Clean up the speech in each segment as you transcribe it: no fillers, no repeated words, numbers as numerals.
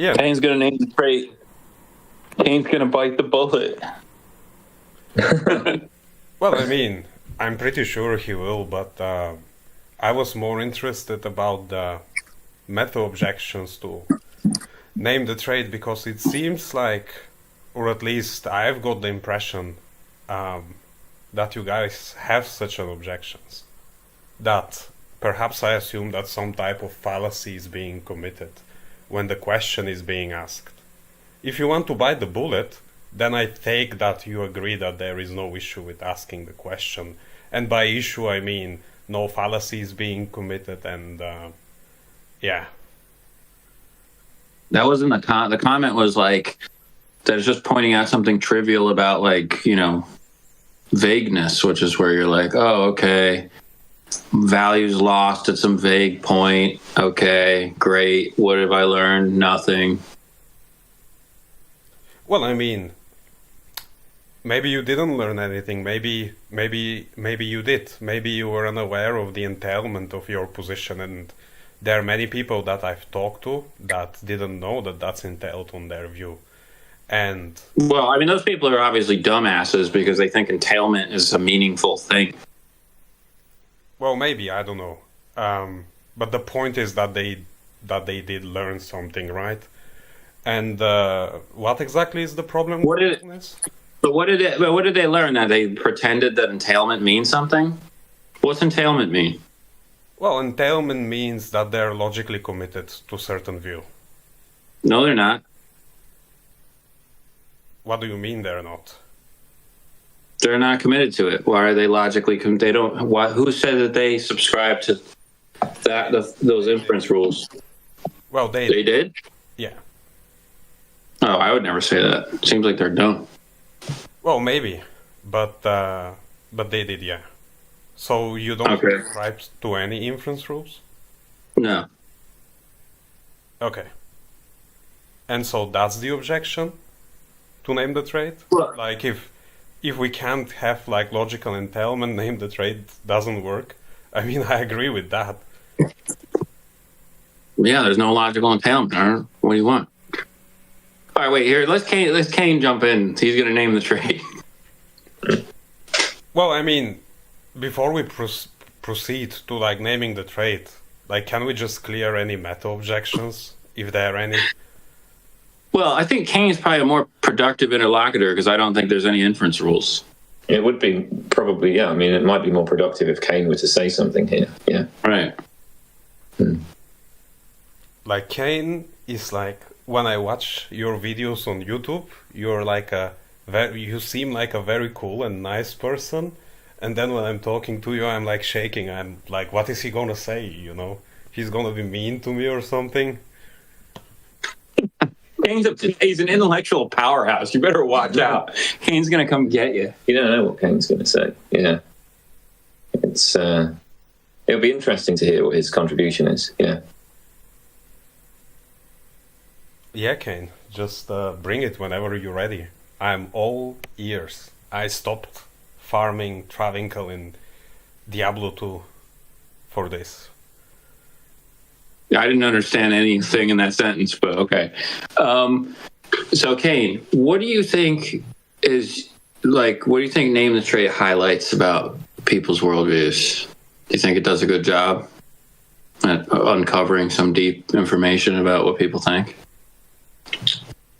Yeah. Kane's gonna name the trait. Kane's gonna bite the bullet. Well, I mean, I'm pretty sure he will, but I was more interested about the meta objections to name the trait because it seems like, or at least I've got the impression that you guys have such an objections. That perhaps I assume that some type of fallacy is being committed when the question is being asked. If you want to bite the bullet, then I take that you agree that there is no issue with asking the question. And by issue, I mean no fallacy is being committed, and yeah. That wasn't the comment was like, that's just pointing out something trivial about, like, you know, vagueness, which is where you're like, oh, okay, values lost at some vague point. Okay, great. What have I learned? Nothing. Well, I mean, maybe you didn't learn anything. Maybe you did. Maybe you were unaware of the entailment of your position, and there are many people that I've talked to that didn't know that that's entailed on their view. And well, I mean, those people are obviously dumbasses because they think entailment is a meaningful thing. Well, maybe, I don't know. But the point is that they did learn something, right? And what exactly is the problem? What did they learn? That they pretended that entailment means something? What's entailment mean? Well, entailment means that they're logically committed to certain view. No, they're not. What do you mean they're not? They're not committed to it. Why are they logically they don't? Why? Who said that they subscribe to those inference rules? Well, they did. Yeah. Oh, I would never say that. It seems like they're dumb. Well, maybe, but they did, yeah. So you don't subscribe to any inference rules? No. Okay. And so that's the objection to name the trait? Well, like if we can't have like logical entailment, name the trait doesn't work. I mean, I agree with that. Yeah, there's no logical entailment. Huh? What do you want? All right, wait here. Let's Kane jump in. He's going to name the trait. Well, I mean, before we proceed to like naming the trait, like, can we just clear any meta objections if there are any? Well, I think Kane's probably a more productive interlocutor because I don't think there's any inference rules. It would be probably, yeah. I mean, it might be more productive if Kane were to say something here. Yeah. Right. Like, Kane is like, when I watch your videos on YouTube, you're like you seem like a very cool and nice person. And then when I'm talking to you, I'm like shaking. I'm like, what is he gonna say? You know, he's gonna be mean to me or something. He's an intellectual powerhouse. You better watch out. Kane's gonna come get you. You don't know what Kane's gonna say. Yeah. It's it'll be interesting to hear what his contribution is. Yeah. Yeah, Kane. Just bring it whenever you're ready. I'm all ears. I stopped farming Travinkel in Diablo 2 for this. I didn't understand anything in that sentence, but okay. So, Kane, what do you think name the trait highlights about people's worldviews? Do you think it does a good job at uncovering some deep information about what people think?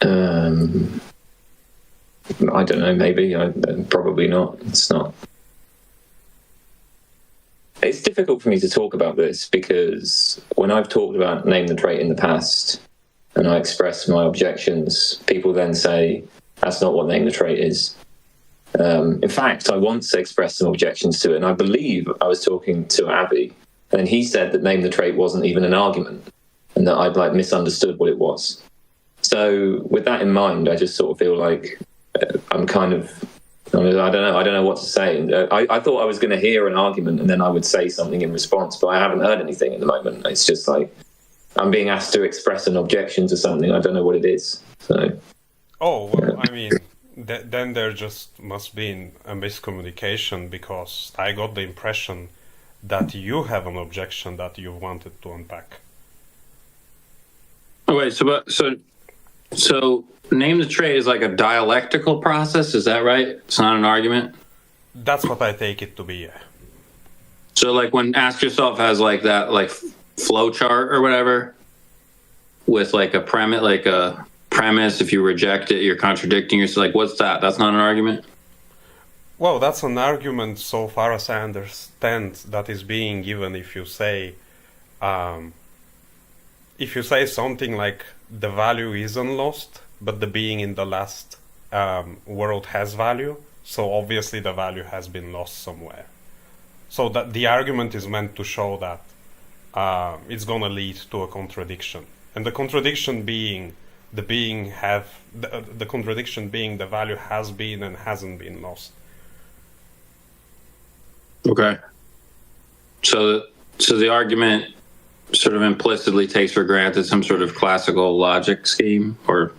I don't know, maybe. Probably not. It's not. It's difficult for me to talk about this because when I've talked about name the trait in the past and I express my objections, people then say, that's not what name the trait is. In fact, I once expressed some objections to it, and I believe I was talking to Avi, and he said that name the trait wasn't even an argument and that I'd misunderstood what it was. So with that in mind, I just sort of feel like I'm kind of, I don't know what to say. I thought I was going to hear an argument and then I would say something in response, but I haven't heard anything at the moment. It's just like I'm being asked to express an objection to something. I don't know what it is. So. Oh, well, I mean, then there just must be a miscommunication because I got the impression that you have an objection that you wanted to unpack. Oh, wait, so So name the trait is like a dialectical process. Is that right? It's not an argument. That's what I take it to be. Yeah. So like when Ask Yourself has like that like flow chart or whatever with like a premise, if you reject it, you're contradicting yourself. Like what's that? That's not an argument? Well, that's an argument so far as I understand that is being given if you say something like the value isn't lost, but the being in the last world has value. So obviously the value has been lost somewhere. So that the argument is meant to show that it's going to lead to a contradiction, and the contradiction being the contradiction being the value has been and hasn't been lost. Okay. So the argument sort of implicitly takes for granted some sort of classical logic scheme, or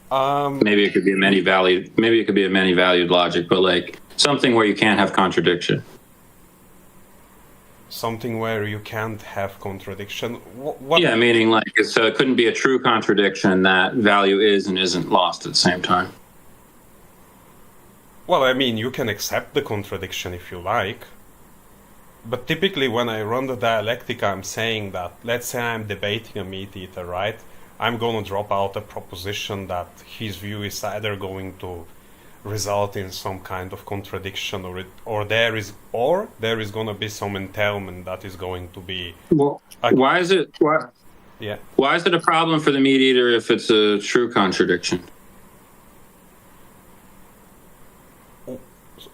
maybe it could be a many valued logic, but like something where you can't have contradiction. Something where you can't have contradiction. What? Yeah, meaning like so it couldn't be a true contradiction that value is and isn't lost at the same time. Well, I mean, you can accept the contradiction if you like. But typically when I run the dialectic, I'm saying that, let's say I'm debating a meat eater, right? I'm going to drop out a proposition that his view is either going to result in some kind of contradiction or there is going to be some entailment that is going to be... Well, why is it a problem for the meat eater if it's a true contradiction?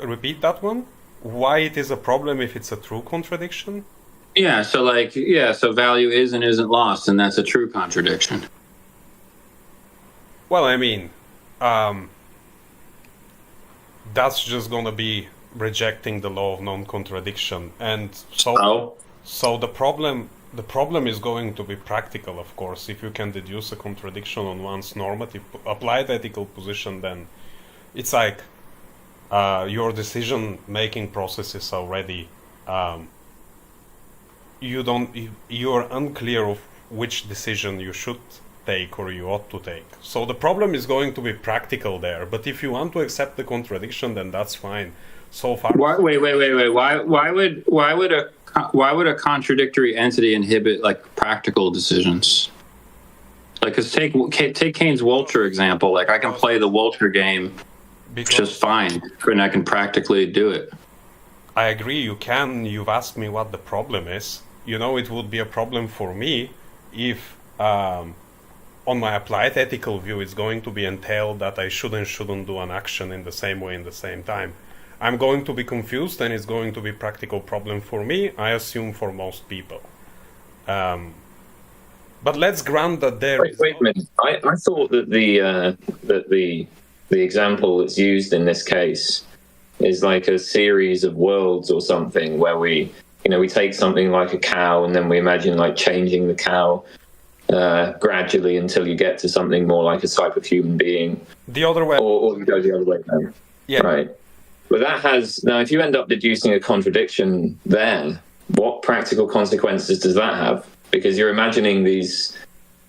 Repeat that one? Why it is a problem if it's a true contradiction? So value is and isn't lost, and that's a true contradiction. Well, I mean, that's just gonna be rejecting the law of non-contradiction, and so the problem is going to be practical, of course. If you can deduce a contradiction on one's normative applied ethical position, then it's like your decision-making process is already you're unclear of which decision you should take or you ought to take. So the problem is going to be practical there. But if you want to accept the contradiction, then that's fine. So far. Wait. Why would a contradictory entity inhibit like practical decisions? Like, cause take Kane's Vulture example. Like, I can play the Vulture game just fine, and I can practically do it. I agree, you can. You've asked me what the problem is. You know, it would be a problem for me if, on my applied ethical view, it's going to be entailed that I shouldn't do an action in the same way in the same time. I'm going to be confused, and it's going to be a practical problem for me, I assume for most people. But let's grant that there is... Wait a minute. I thought that the example that's used in this case is like a series of worlds or something where we take something like a cow and then we imagine like changing the cow gradually until you get to something more like a type of human being. The other way. Or you go the other way around. Yeah. Right. But that has... Now, if you end up deducing a contradiction there, what practical consequences does that have? Because you're imagining these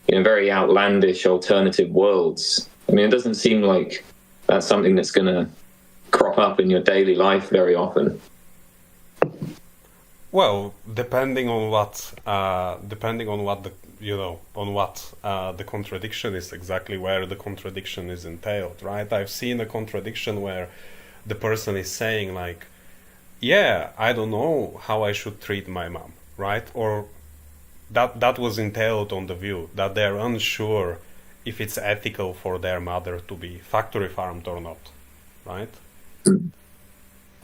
very outlandish alternative worlds. I mean, it doesn't seem like that's something that's going to crop up in your daily life very often. Well, depending on what the contradiction is, exactly where the contradiction is entailed, right? I've seen a contradiction where the person is saying like, yeah, I don't know how I should treat my mom, right? Or that was entailed on the view that they're unsure if it's ethical for their mother to be factory farmed or not, right?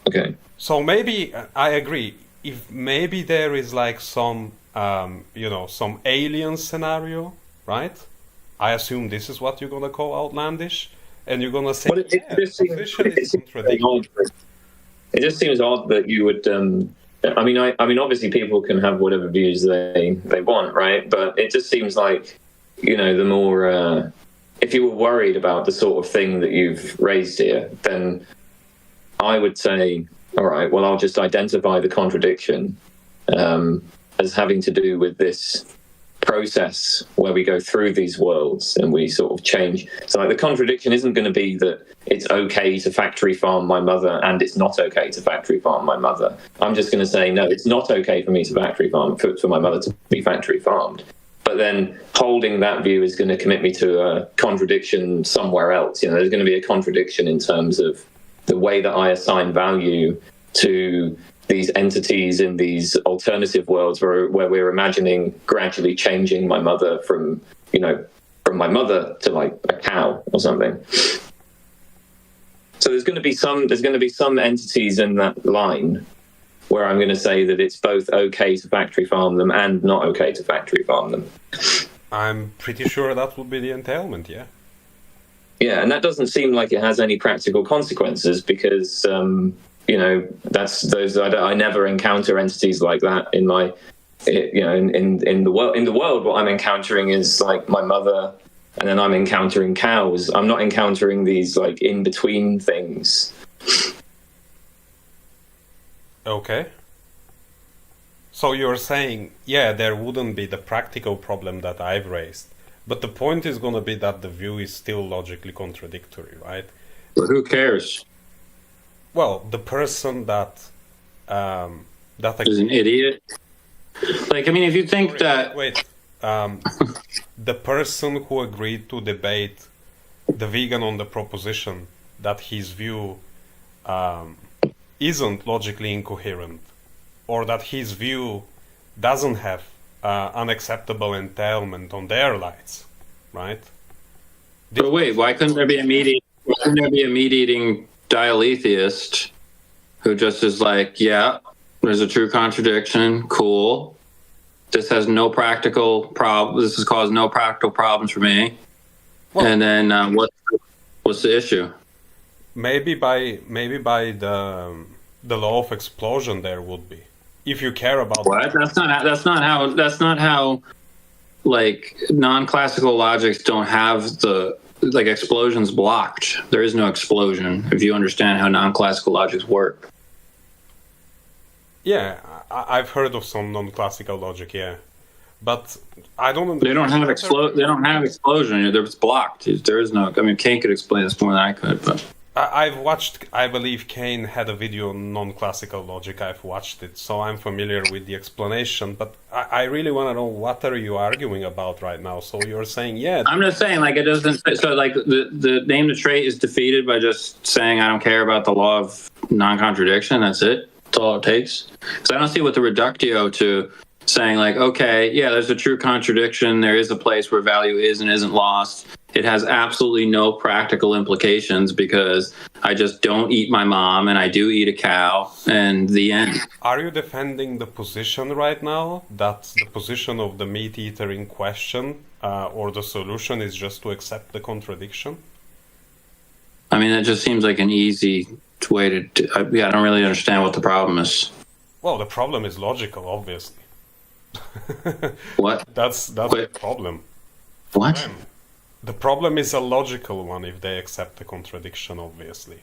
Okay. So maybe I agree. If maybe there is like some some alien scenario, right? I assume this is what you're gonna call outlandish, and you're gonna say, It just seems odd that you would. I mean, obviously, people can have whatever views they want, right? But it just seems like, the more, if you were worried about the sort of thing that you've raised here, then I would say, all right, well, I'll just identify the contradiction as having to do with this process where we go through these worlds and we sort of change. So like the contradiction isn't going to be that it's okay to factory farm my mother and it's not okay to factory farm my mother. I'm just going to say, no, it's not okay for me to factory farm, for my mother to be factory farmed. But then holding that view is going to commit me to a contradiction somewhere else. You know, there's going to be a contradiction in terms of the way that I assign value to these entities in these alternative worlds where we're imagining gradually changing my mother from my mother to like a cow or something. So there's going to be some entities in that line where I'm going to say that it's both okay to factory farm them and not okay to factory farm them. I'm pretty sure that would be the entailment, yeah. Yeah, and that doesn't seem like it has any practical consequences because, I never encounter entities like that in my, in the world. In the world, what I'm encountering is like my mother, and then I'm encountering cows. I'm not encountering these like in between things. Okay. So you're saying, yeah, there wouldn't be the practical problem that I've raised, but the point is going to be that the view is still logically contradictory, right? But who cares? Well, the person that is an idiot. Like, I mean, if you think that... Wait. The person who agreed to debate the vegan on the proposition that his view isn't logically incoherent, or that his view doesn't have unacceptable entailment on their lives, right? But wait, why couldn't there be a meat-eating dialetheist who just is like, yeah, there's a true contradiction, cool. This has no practical problem. This has caused no practical problems for me. Well, and then what's the issue? Maybe by the law of explosion there would be, if you care about what? That's not how like non-classical logics don't have the like explosions blocked. There is no explosion if you understand how non-classical logics work. Yeah, I've heard of some non-classical logic, yeah, but I don't. They don't have explosion. It's blocked. There is no. I mean, Kane could explain this more than I could, but I've watched. I believe Kane had a video on non-classical logic. I've watched it, so I'm familiar with the explanation. But I really want to know, what are you arguing about right now? So you're saying, yeah. I'm just saying, like, it doesn't. So, like, the name the trait is defeated by just saying I don't care about the law of non-contradiction. That's it. That's all it takes. So I don't see what the reductio to saying, like, okay, yeah, there's a true contradiction. There is a place where value is and isn't lost. It has absolutely no practical implications because I just don't eat my mom and I do eat a cow, and the end. Are you defending the position right now that the position of the meat eater in question, or the solution is just to accept the contradiction? I mean, it just seems like an easy way to... I don't really understand what the problem is. Well, the problem is logical, obviously. What? That's the problem. What? The problem is a logical one if they accept the contradiction, obviously.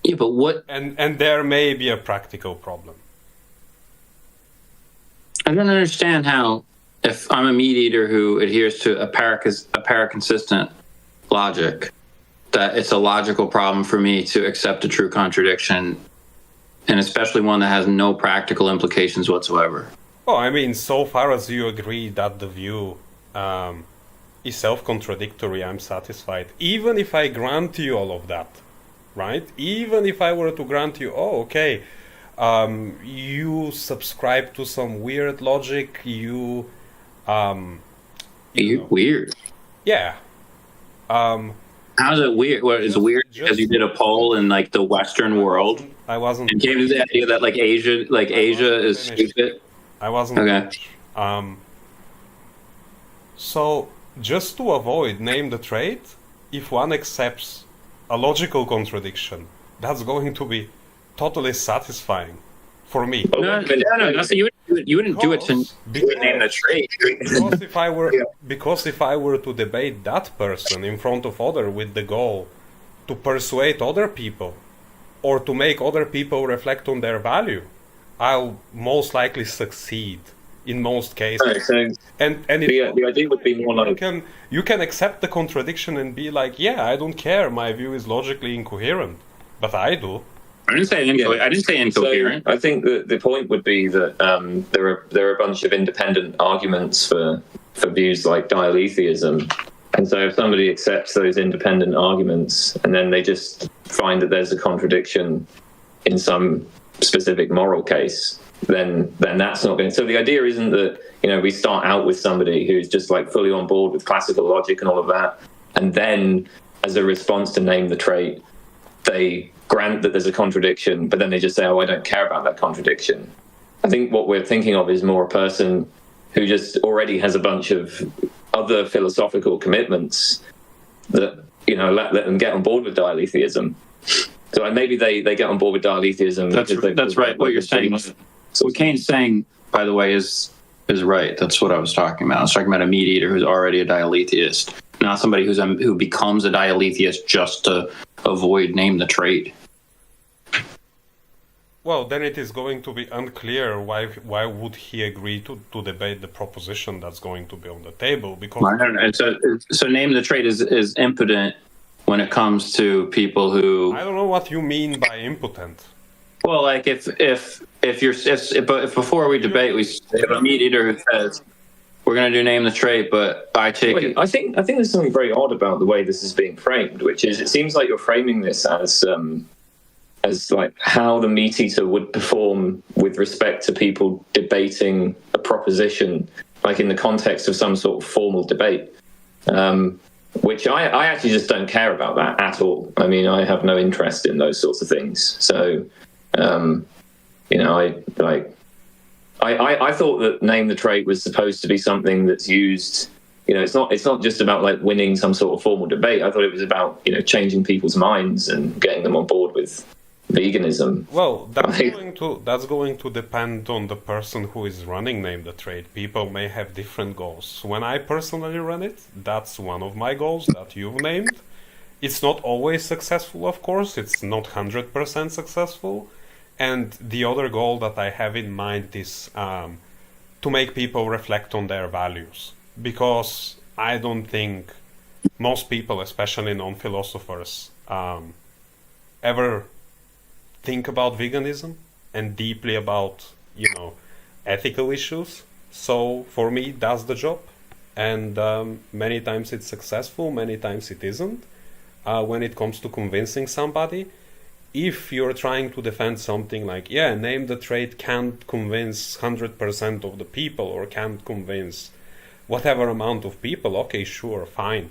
Yeah, but what... And there may be a practical problem. I don't understand how, if I'm a meat eater who adheres to a paraconsistent logic, that it's a logical problem for me to accept a true contradiction, and especially one that has no practical implications whatsoever. Well, I mean, so far as you agree that the view is self-contradictory, I'm satisfied. Even if I grant you all of that, right? Even if I were to grant you, oh, okay, you subscribe to some weird logic, you weird. Yeah. How's it weird? Well, it's weird because you did a poll in like the Western world. I wasn't. And came to the idea that like Asia is stupid. I wasn't. Okay. So just to avoid name the trait, if one accepts a logical contradiction, that's going to be totally satisfying for me. No. So you wouldn't do it to name the trait. Because if I were to debate that person in front of other with the goal to persuade other people or to make other people reflect on their value, I'll most likely succeed in most cases. So And the idea would be more like you can accept the contradiction and be like, yeah, I don't care. My view is logically incoherent, but I do. I didn't say incoherent. So I think that the point would be that there are a bunch of independent arguments for views like dialetheism, and so if somebody accepts those independent arguments and then they just find that there's a contradiction in some specific moral case, then that's not going to. So the idea isn't that we start out with somebody who's just like fully on board with classical logic and all of that, and then as a response to name the trait, they grant that there's a contradiction, but then they just say, oh, I don't care about that contradiction. I think what we're thinking of is more a person who just already has a bunch of other philosophical commitments that, let them get on board with dialetheism. So like maybe they get on board with dialetheism. That's right. What you're saying, what Kane's saying, by the way, is right. That's what I was talking about. I was talking about a mediator who's already a dialetheist, not somebody who becomes a dialetheist just to avoid name the trait. Well, then it is going to be unclear why would he agree to debate the proposition that's going to be on the table, because I don't know. So name the trait is impotent when it comes to people who. I don't know what you mean by impotent. Well, like if before we debate, we have a mediator who says we're going to do name the trait, but I take it. I think there's something very odd about the way this is being framed, which is it seems like you're framing this as like how the meat eater would perform with respect to people debating a proposition, like in the context of some sort of formal debate, which I actually just don't care about that at all. I mean, I have no interest in those sorts of things. So, I thought that name the trait was supposed to be something that's used. It's not just about like winning some sort of formal debate. I thought it was about changing people's minds and getting them on board with veganism. Well, that's going to depend on the person who is running name the trait. People may have different goals. When I personally run it, that's one of my goals that you've named. It's not always successful, of course. It's not 100% successful. And the other goal that I have in mind is to make people reflect on their values. Because I don't think most people, especially non-philosophers, ever think about veganism and deeply about, ethical issues. So for me, that's the job. And many times it's successful, many times it isn't. When it comes to convincing somebody, if you're trying to defend something like, name the trait can't convince 100% of the people or can't convince whatever amount of people, okay, sure, fine.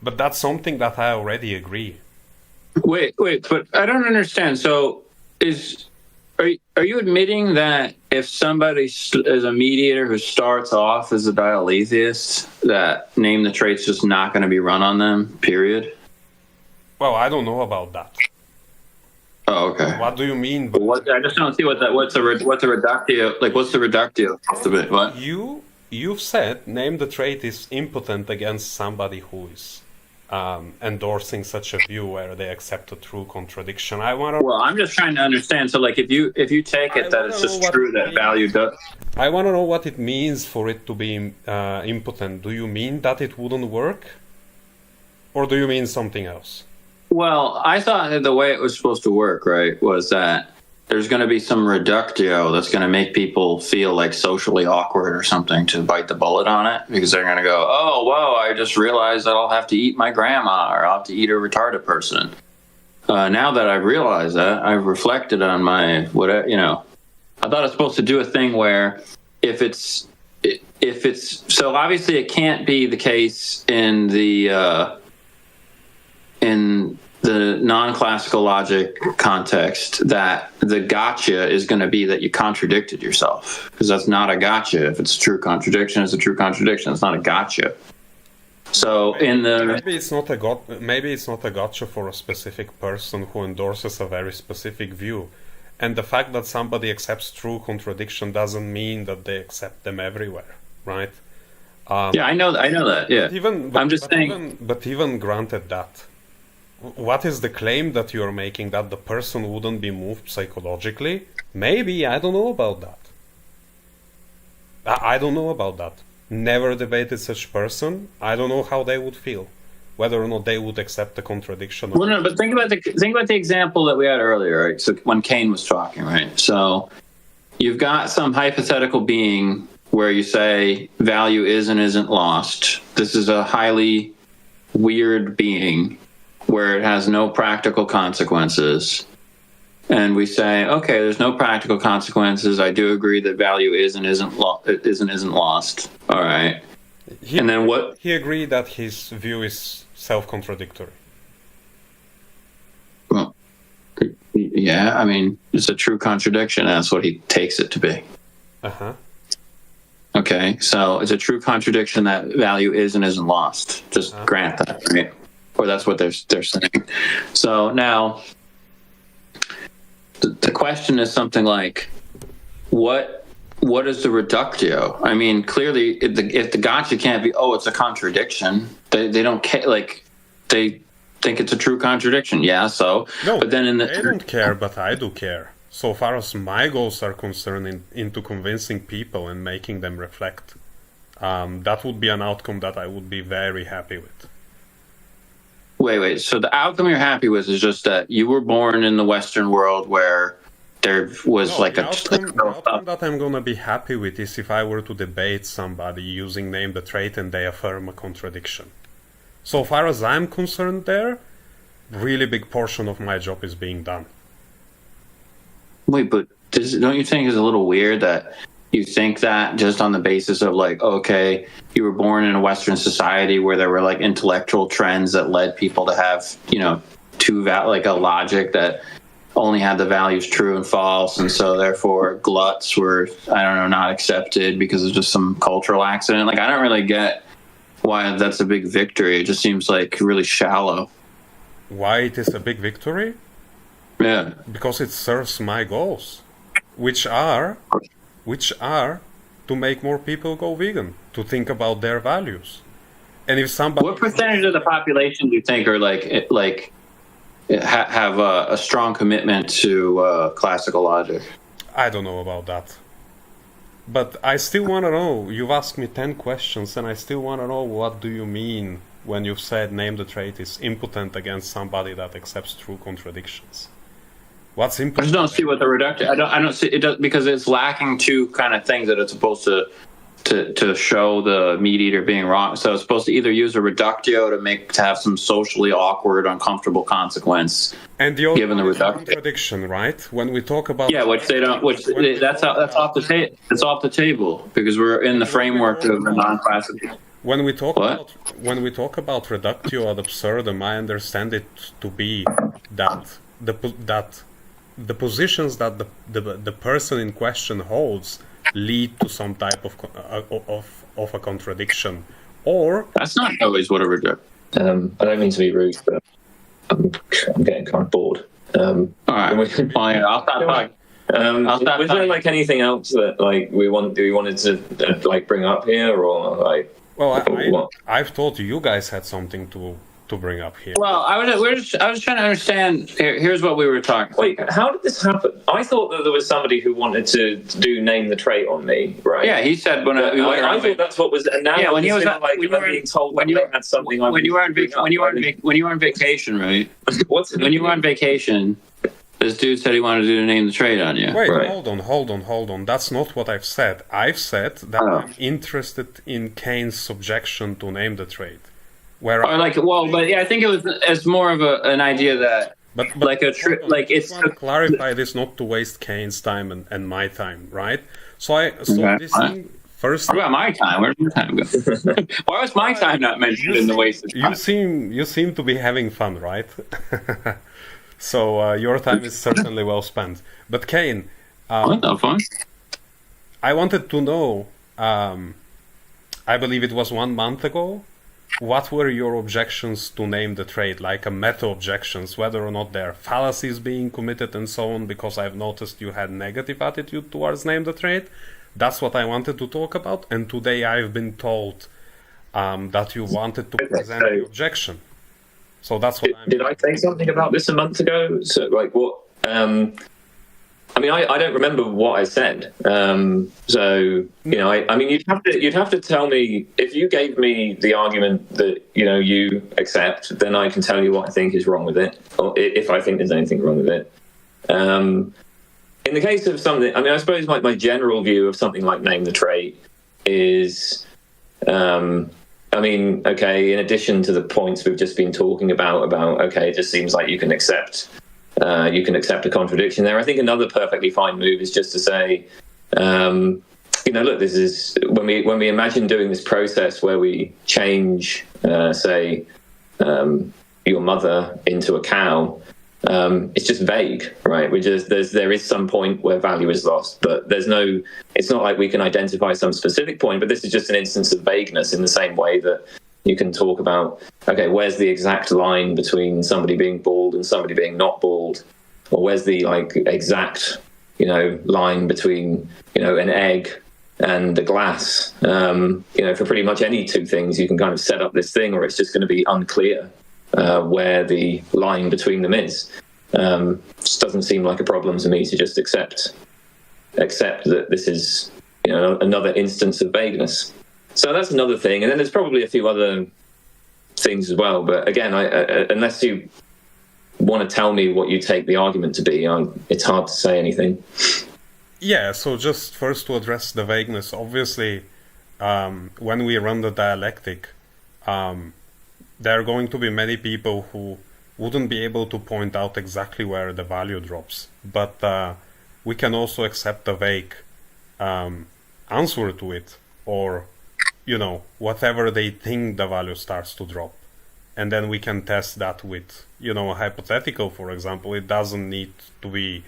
But that's something that I already agree. Wait, but I don't understand. So are you admitting that if somebody is a mediator who starts off as a dialetheist, that name the trait's just not going to be run on them, period? Well, I don't know about that. Oh, okay. What do you mean? I just don't see what's the reductio, like what's the reductio of it? What? You've said name the trait is impotent against somebody who is endorsing such a view where they accept a true contradiction. Well, I'm just trying to understand. So, like, if you take it that it's just true that value does. I want to know what it means for it to be impotent. Do you mean that it wouldn't work, or do you mean something else? Well, I thought that the way it was supposed to work, right, was that there's going to be some reductio that's going to make people feel like socially awkward or something to bite the bullet on it, because they're going to go, oh, wow, I just realized that I'll have to eat my grandma or I'll have to eat a retarded person. Now that I've realized that, I've reflected on my, I thought I was supposed to do a thing where if it's, so obviously it can't be the case in the non-classical logic context that the gotcha is going to be that you contradicted yourself, because that's not a gotcha. If it's a true contradiction, it's a true contradiction. It's not a gotcha. So maybe it's not a gotcha for a specific person who endorses a very specific view, and the fact that somebody accepts true contradiction doesn't mean that they accept them everywhere, right? I know that. Yeah, But even granted that, what is the claim that you're making, that the person wouldn't be moved psychologically? Maybe, I don't know about that. I don't know about that. Never debated such person. I don't know how they would feel, whether or not they would accept the contradiction. Well, no, but think about the example that we had earlier, right? So when Kane was talking, right? So you've got some hypothetical being where you say value is and isn't lost. This is a highly weird being where it has no practical consequences. And we say, okay, there's no practical consequences. I do agree that value is and isn't lost. All right. And then what? He agreed that his view is self-contradictory. Well, yeah, I mean, it's a true contradiction. That's what he takes it to be. Uh-huh. Okay, so it's a true contradiction that value is and isn't lost. Just grant that, right? Or that's what they're saying. So now, the question is something like, what is the reductio? I mean, clearly, if the gotcha can't be, oh, it's a contradiction. They don't care. Like, they think it's a true contradiction. Yeah. So, no, but then they don't care, but I do care. So far as my goals are concerned, into convincing people and making them reflect, that would be an outcome that I would be very happy with. Wait. So the outcome you're happy with is just that you were born in the Western world where there was the outcome that I'm gonna be happy with is if I were to debate somebody using name the trait and they affirm a contradiction. So far as I'm concerned, there, really big portion of my job is being done. Wait, but don't you think it's a little weird that you think that just on the basis of like, okay, you were born in a Western society where there were like intellectual trends that led people to have, like a logic that only had the values true and false, and so therefore gluts were, I don't know, not accepted because of just some cultural accident. Like, I don't really get why that's a big victory. It just seems like really shallow. Why it is a big victory? Yeah. Because it serves my goals, which are to make more people go vegan, to think about their values. And if somebody... What percentage of the population do you think are have a strong commitment to classical logic? I don't know about that. But I still want to know, you've asked me 10 questions, and I still want to know, what do you mean when you've said name the trait is impotent against somebody that accepts true contradictions? What's impotent? I just don't see what the reductio. I don't see it does, because it's lacking two kind of things that it's supposed to show the meat eater being wrong. So it's supposed to either use a reductio to have some socially awkward, uncomfortable consequence, and the given the reductio. Contradiction, right? When we talk about which they don't, that's off the table because we're in the framework of a non-classical. When we talk about reductio ad absurdum, I understand it to be that the positions that the person in question holds lead to some type of a contradiction, or that's not always what a reductio. I don't mean to be rude, but I'm getting kind of bored. All right, fine. I'll stop talking. Was there like anything else that like we wanted to like bring up here, or like? Well, I've thought you guys had something to bring up here. Well, I was trying to understand. Here's what we were talking. Wait, how did this happen? I thought that there was somebody who wanted to do name the trait on me, right? Yeah, he said when I thought that's what was. And now when he was like when being told when you had something when you were on vacation, right? When you were on vacation, this dude said he wanted to name the trait on you. Wait, right. Hold on. That's not what I've said. I've said that I'm interested in Kane's subjection to name the trait. I think it was as more of an idea that, but it's to clarify this, not to waste Kane's time and my time, right? This thing first. What about my time? Where's your time go? Why was my time not mentioned in the wasted time? You seem to be having fun, right? So your time is certainly well spent. But Kane, fun. I wanted to know. I believe it was 1 month ago. What were your objections to name the trait, like a meta-objections, whether or not there are fallacies being committed and so on, because I've noticed you had negative attitude towards name the trait. That's what I wanted to talk about, and today I've been told that you wanted to present the objection. So that's what Did I say something about this a month ago? So, like, what... I mean, I don't remember what I said. So, I mean, you'd have to tell me, if you gave me the argument that, you accept, then I can tell you what I think is wrong with it, or if I think there's anything wrong with it. In the case of something, I mean, I suppose my general view of something like Name the Trait is, I mean, okay, in addition to the points we've just been talking about, okay, it just seems like you can accept a contradiction there. I think another perfectly fine move is just to say, look, this is when we imagine doing this process where we change, say, your mother into a cow. It's just vague, right? There is some point where value is lost, but it's not like we can identify some specific point, but this is just an instance of vagueness in the same way that you can talk about, okay, where's the exact line between somebody being bald and somebody being not bald? Or where's the exact, line between, an egg and a glass? For pretty much any two things, you can kind of set up this thing, or it's just going to be unclear where the line between them is. Just doesn't seem like a problem to me to just accept that this is another instance of vagueness. So that's another thing, and then there's probably a few other things as well. But again, unless you want to tell me what you take the argument to be, it's hard to say anything. Yeah. So just first to address the vagueness, obviously, when we run the dialectic, there are going to be many people who wouldn't be able to point out exactly where the value drops. But we can also accept a vague answer to it, or, whatever they think the value starts to drop. And then we can test that with, a hypothetical, for example. It doesn't need to be,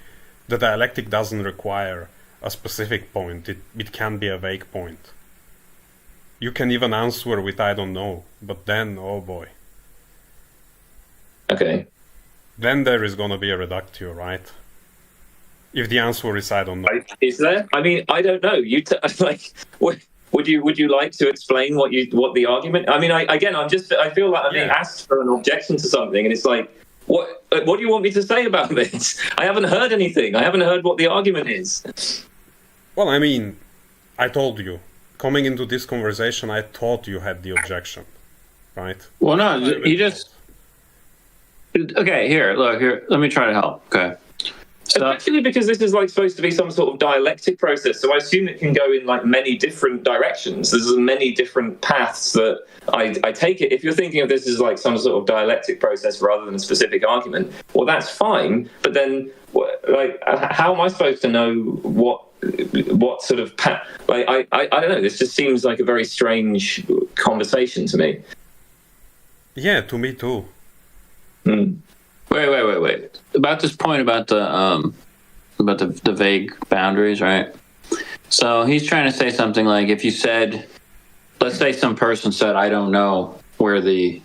the dialectic doesn't require a specific point. It can be a vague point. You can even answer with I don't know, but then, oh boy. Okay. Then there is going to be a reductio, right? If the answer is I don't know. Is there? I mean, I don't know. Would you like to explain what the argument? I mean, I feel like I'm being asked for an objection to something, and it's like, what do you want me to say about this? I haven't heard anything. I haven't heard what the argument is. Well, I mean, I told you. Coming into this conversation, I thought you had the objection, right? Well, no, you just... Okay, look, let me try to help, okay? So, actually, because this is supposed to be some sort of dialectic process, so I assume it can go in many different directions. There's many different paths that I take it. If you're thinking of this as some sort of dialectic process rather than a specific argument, well, that's fine. But then, how am I supposed to know what sort of path? I don't know. This just seems like a very strange conversation to me. Yeah, to me too. Wait. About this point about the vague boundaries, right? So he's trying to say something like, if you said, let's say some person said, I don't know where the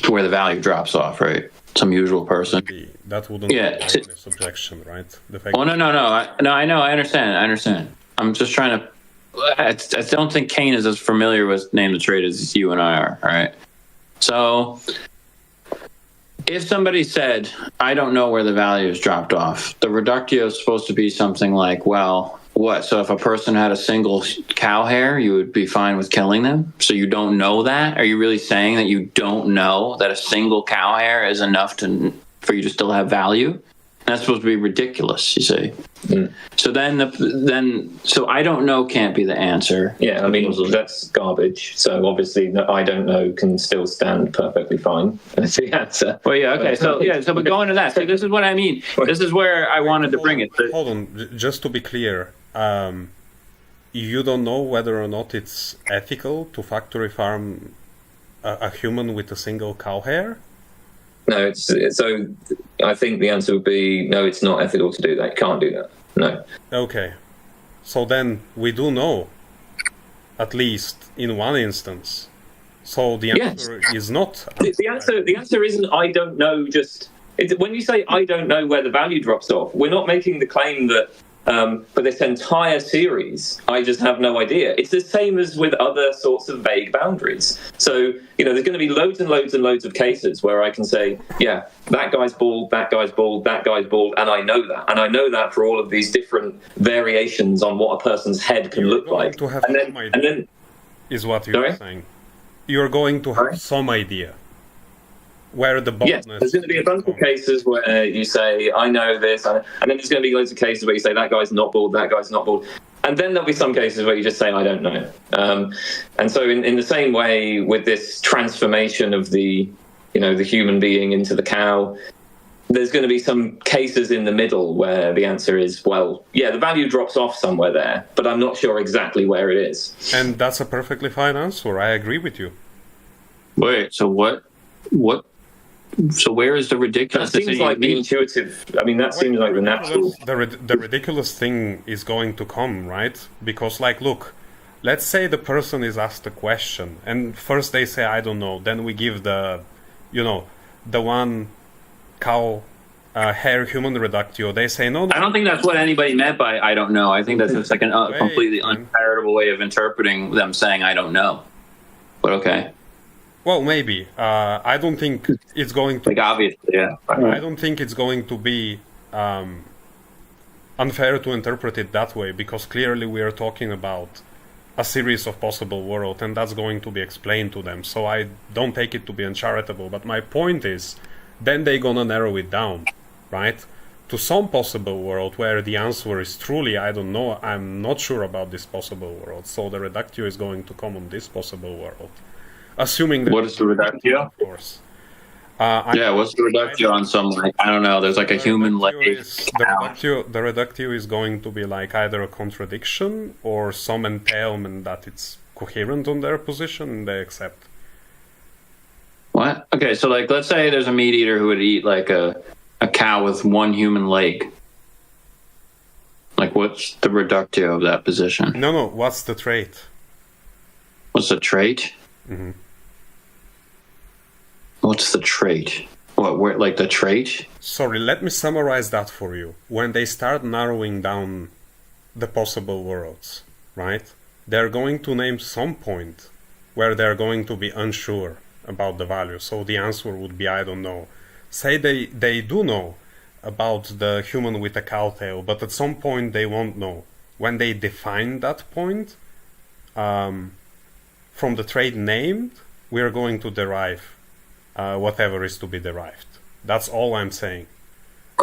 value drops off, right? Some usual person. That wouldn't be a subjection, right? Oh, no. I know. I understand. I'm just trying to. I don't think Kane is as familiar with Name the Trait as you and I are. All right. So, if somebody said, I don't know where the value is dropped off, the reductio is supposed to be something like, well, what? So if a person had a single cow hair, you would be fine with killing them? So you don't know that? Are you really saying that you don't know that a single cow hair is enough for you to still have value? That's supposed to be ridiculous, you see. So so I don't know can't be the answer. Yeah, I mean, that's garbage. So obviously, I don't know can still stand perfectly fine. That's the answer. Well, yeah, okay. So we're going to that. So this is what I mean. This is where I wanted to bring it. Hold on, just to be clear. You don't know whether or not it's ethical to factory farm a human with a single cow hair? No, so I think the answer would be no, it's not ethical to do that. You can't do that. No. Okay. So then we do know, at least in one instance. So the answer is not... The answer isn't I don't know, when you say I don't know where the value drops off, we're not making the claim that But this entire series, I just have no idea. It's the same as with other sorts of vague boundaries. So, there's going to be loads and loads and loads of cases where I can say, yeah, that guy's bald, that guy's bald, that guy's bald, and I know that. And I know that for all of these different variations on what a person's head can look like. And then, is what you're saying. You're going to have some idea where the baldness... Yes, there's going to be a bunch of cases where you say, I know this, and then there's going to be loads of cases where you say, that guy's not bald, that guy's not bald. And then there'll be some cases where you just say, I don't know. And so in the same way with this transformation of the human being into the cow, there's going to be some cases in the middle where the answer is, well, yeah, the value drops off somewhere there, but I'm not sure exactly where it is. And that's a perfectly fine answer. I agree with you. Wait, so what? So where is the ridiculous? That seems like the intuitive. I mean, that seems like the natural. The ridiculous thing is going to come, right? Because, look, let's say the person is asked a question, and first they say, I don't know. Then we give the one cow hair human reductio. They say no. I don't think that's what anybody meant by I don't know. I think that's just like a completely uncharitable way of interpreting them saying I don't know. But okay. Well, maybe. I don't think it's going to... obviously, yeah. I don't think it's going to be unfair to interpret it that way, because clearly we are talking about a series of possible worlds, and that's going to be explained to them. So I don't take it to be uncharitable. But my point is, then they're going to narrow it down, right? To some possible world where the answer is truly, I don't know, I'm not sure about this possible world. So the reductio is going to come on this possible world. Assuming that... What is the reductio? Of course. What's the reductio on some, I don't know, there's a human leg. The reductio is going to be either a contradiction or some entailment that it's coherent on their position and they accept. What? Okay, so let's say there's a meat eater who would eat a cow with one human leg. What's the reductio of that position? No, what's the trait? What's the trait? Mm-hmm. What's the trait? The trait? Sorry, let me summarize that for you. When they start narrowing down the possible worlds, right? They're going to name some point where they're going to be unsure about the value. So the answer would be, I don't know. Say they do know about the human with a cow tail, but at some point they won't know. When they define that point, from the trait named, we are going to derive whatever is to be derived. That's all I'm saying.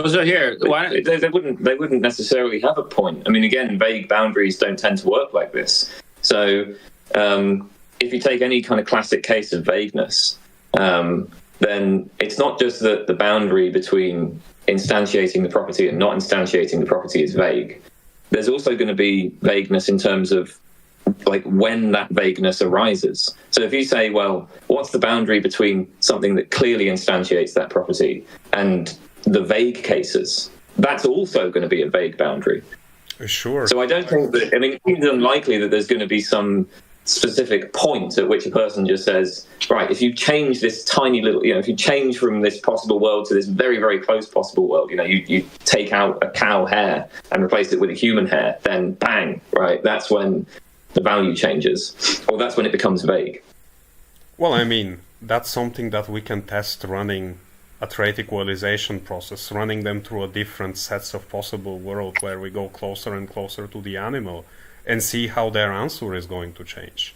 So here, they wouldn't necessarily have a point. I mean, again, vague boundaries don't tend to work like this. So if you take any kind of classic case of vagueness, then it's not just that the boundary between instantiating the property and not instantiating the property is vague. There's also going to be vagueness in terms of when that vagueness arises. So if you say, well, what's the boundary between something that clearly instantiates that property and the vague cases, that's also going to be a vague boundary. Sure. So I don't think that, it seems unlikely that there's going to be some specific point at which a person just says, right, if you change this tiny little, if you change from this possible world to this very, very close possible world, you take out a cow hair and replace it with a human hair, then bang, right, that's when the value changes, or that's when it becomes vague. Well, that's something that we can test running a trait equalization process, running them through a different sets of possible world where we go closer and closer to the animal and see how their answer is going to change.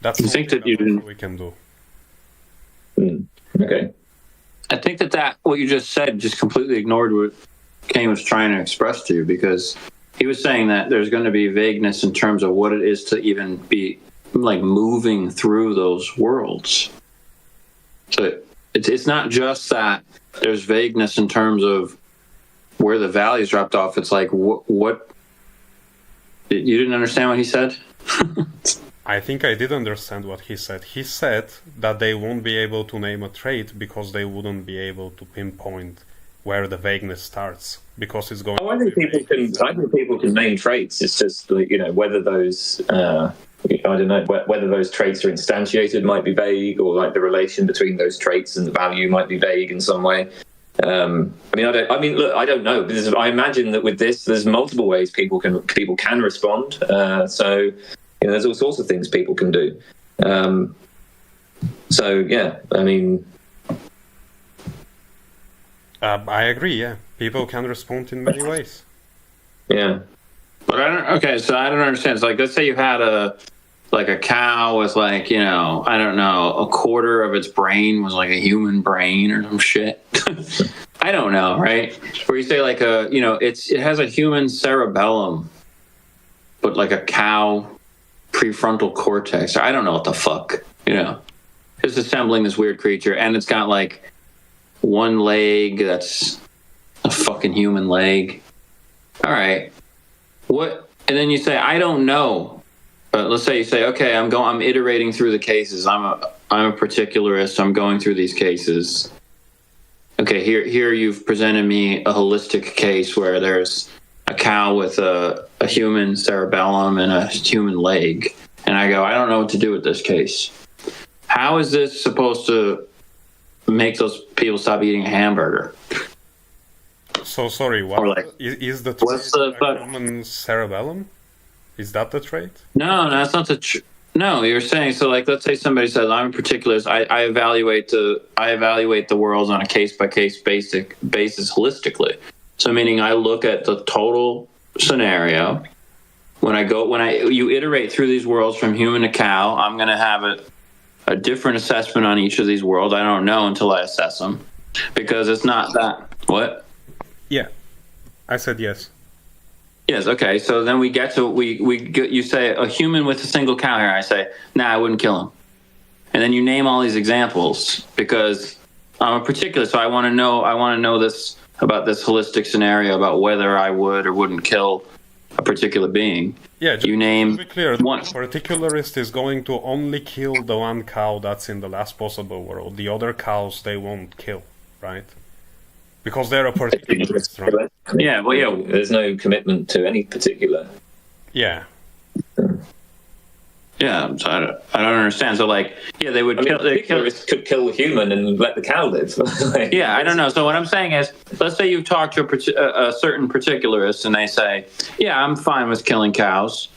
That's something we can do. Okay. I think that what you just said just completely ignored what Kane was trying to express to you, because he was saying that there's going to be vagueness in terms of what it is to even be moving through those worlds. So it's not just that there's vagueness in terms of where the values dropped off. It's what you didn't understand what he said? I think I did understand what he said. He said that they won't be able to name a trait because they wouldn't be able to pinpoint where the vagueness starts, because it's going. I think people can name traits. It's just whether those whether those traits are instantiated might be vague, or the relation between those traits and the value might be vague in some way. Look, I don't know. Because I imagine that with this, there's multiple ways people can respond. So there's all sorts of things people can do. So yeah, I mean, I agree. Yeah, people can respond in many ways. Yeah, but so I don't understand. It's like, let's say you had a cow with I don't know, a quarter of its brain was like a human brain or some shit. I don't know, right? Where you say it has a human cerebellum, but like a cow prefrontal cortex. I don't know what the fuck, It's assembling this weird creature, and it's got like one leg that's a fucking human leg. All right, what? And then you say, I don't know. Let's say you say, okay, I'm iterating through the cases. I'm a particularist. I'm going through these cases. Okay, here you've presented me a holistic case where there's a cow with a human cerebellum and a human leg, and I go, I don't know what to do with this case. How is this supposed to make those people stop eating a hamburger? So sorry, what is the human cerebellum? Is that the trait? No, that's not the. No, you're saying so. Like, let's say somebody says, "I'm a particularist. I evaluate the worlds on a case by case basis holistically." So, meaning I look at the total scenario. When you iterate through these worlds from human to cow, I'm going to have a different assessment on each of these worlds. I don't know until I assess them, because it's not that. What? Yeah, I said yes. Yes. Okay. So then we get to you say a human with a single cow hair. I say, nah, I wouldn't kill him. And then you name all these examples because I'm a particular. So I want to know this about this holistic scenario about whether I would or wouldn't kill a particular being. Yeah. You name. To be clear, the particularist is going to only kill the one cow that's in the last possible world. The other cows they won't kill, right? Because they're a particularist, right? Yeah, well, yeah. There's no commitment to any particular. Yeah. Yeah, so I don't understand. So, they would kill. The particularists could kill the human and let the cow live. Yeah, I don't know. So what I'm saying is, let's say you've talked to a certain particularist, and they say, "Yeah, I'm fine with killing cows,"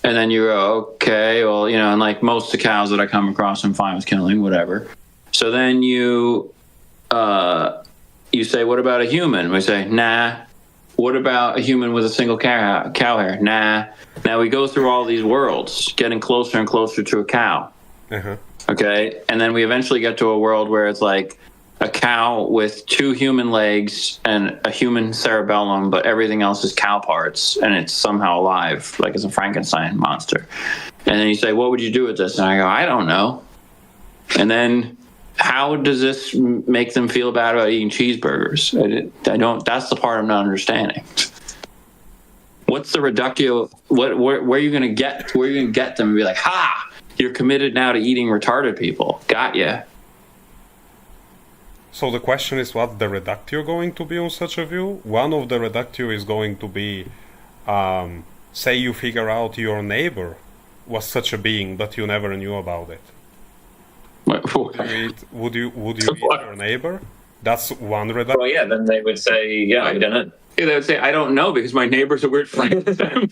and then you go, "Okay, well, and like most of the cows that I come across, I'm fine with killing, whatever." So then you say, what about a human? We say, nah. What about a human with a single cow hair? Nah. Now we go through all these worlds, getting closer and closer to a cow. Uh-huh. Okay? And then we eventually get to a world where it's like a cow with two human legs and a human cerebellum, but everything else is cow parts, and it's somehow alive, like it's a Frankenstein monster. And then you say, what would you do with this? And I go, I don't know. And then how does this make them feel bad about eating cheeseburgers? I don't. That's the part I'm not understanding. What's the reductio? Where are you going to get? Where are you going to get them and be like, ha! You're committed now to eating retarded people. Got ya. So the question is, what the reductio going to be on such a view? One of the reductio is going to be, say you figure out your neighbor was such a being, but you never knew about it. Would you eat your neighbor? That's one reduction. Well, yeah, then they would say, yeah, I don't know. Yeah, they would say, I don't know, because my neighbor's a weird Frankenstein.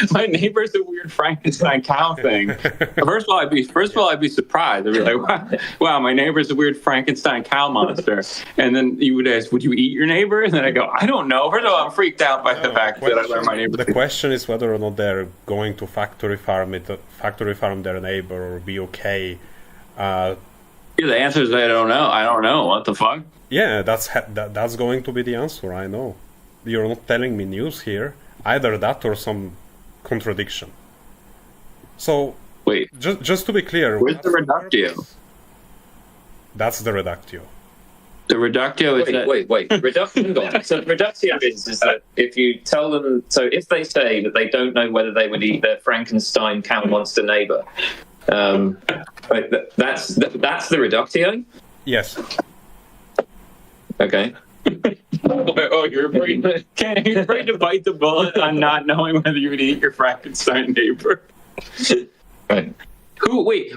My neighbor's a weird Frankenstein cow thing. First of all, I'd be surprised. I'd be like, wow, my neighbor's a weird Frankenstein cow monster. And then you would ask, would you eat your neighbor? And then I go, I don't know. First of all, I'm freaked out by the fact that I learned my neighbor. The question is whether or not they're going to factory farm their neighbor or be okay. Yeah, the answer is I don't know. I don't know. What the fuck? Yeah, that's going to be the answer. I know. You're not telling me news here. Either that or some contradiction. So wait, just to be clear, where's the reductio? That's the reductio. The reductio is wait. Reductio. So reductio is that if you tell them, so if they say that they don't know whether they would eat their Frankenstein cow monster neighbor. That's the reductio? Yes. Okay. You're afraid to bite the bullet on not knowing whether you would eat your Frankenstein neighbor. Right.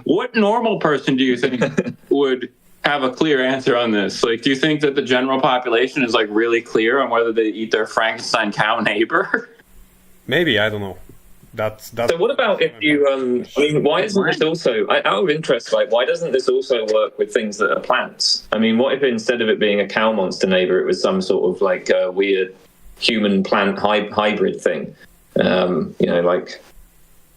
What normal person do you think would have a clear answer on this. Like, do you think that the general population is like really clear on whether they eat their Frankenstein cow neighbor? Maybe, I don't know. That's So what about if you, I mean, why isn't this also, out of interest, like, why doesn't this also work with things that are plants? I mean, what if instead of it being a cow monster neighbor, it was some sort of like a weird human-plant hybrid thing? You know, like,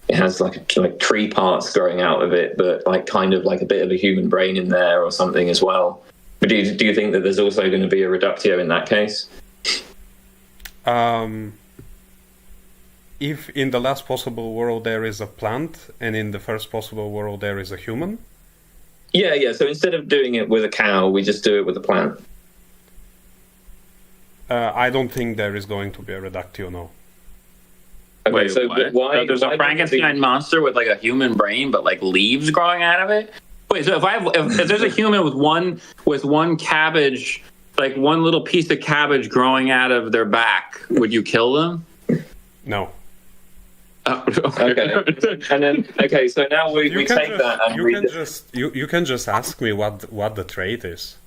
it has like tree parts growing out of it, but like kind of like a bit of a human brain in there or something as well. But do you think that there's also going to be a reductio in that case? If in the last possible world there is a plant, and in the first possible world there is a human? Yeah. So instead of doing it with a cow, we just do it with a plant. I don't think there is going to be a reductio, no. Okay, Wait, so what? why? So there's a Frankenstein monster with like a human brain, but like leaves growing out of it. Wait, so if there's a human with one cabbage, like one little piece of cabbage growing out of their back, would you kill them? No. Okay. And then so now we take that and you can just ask me what the trait is.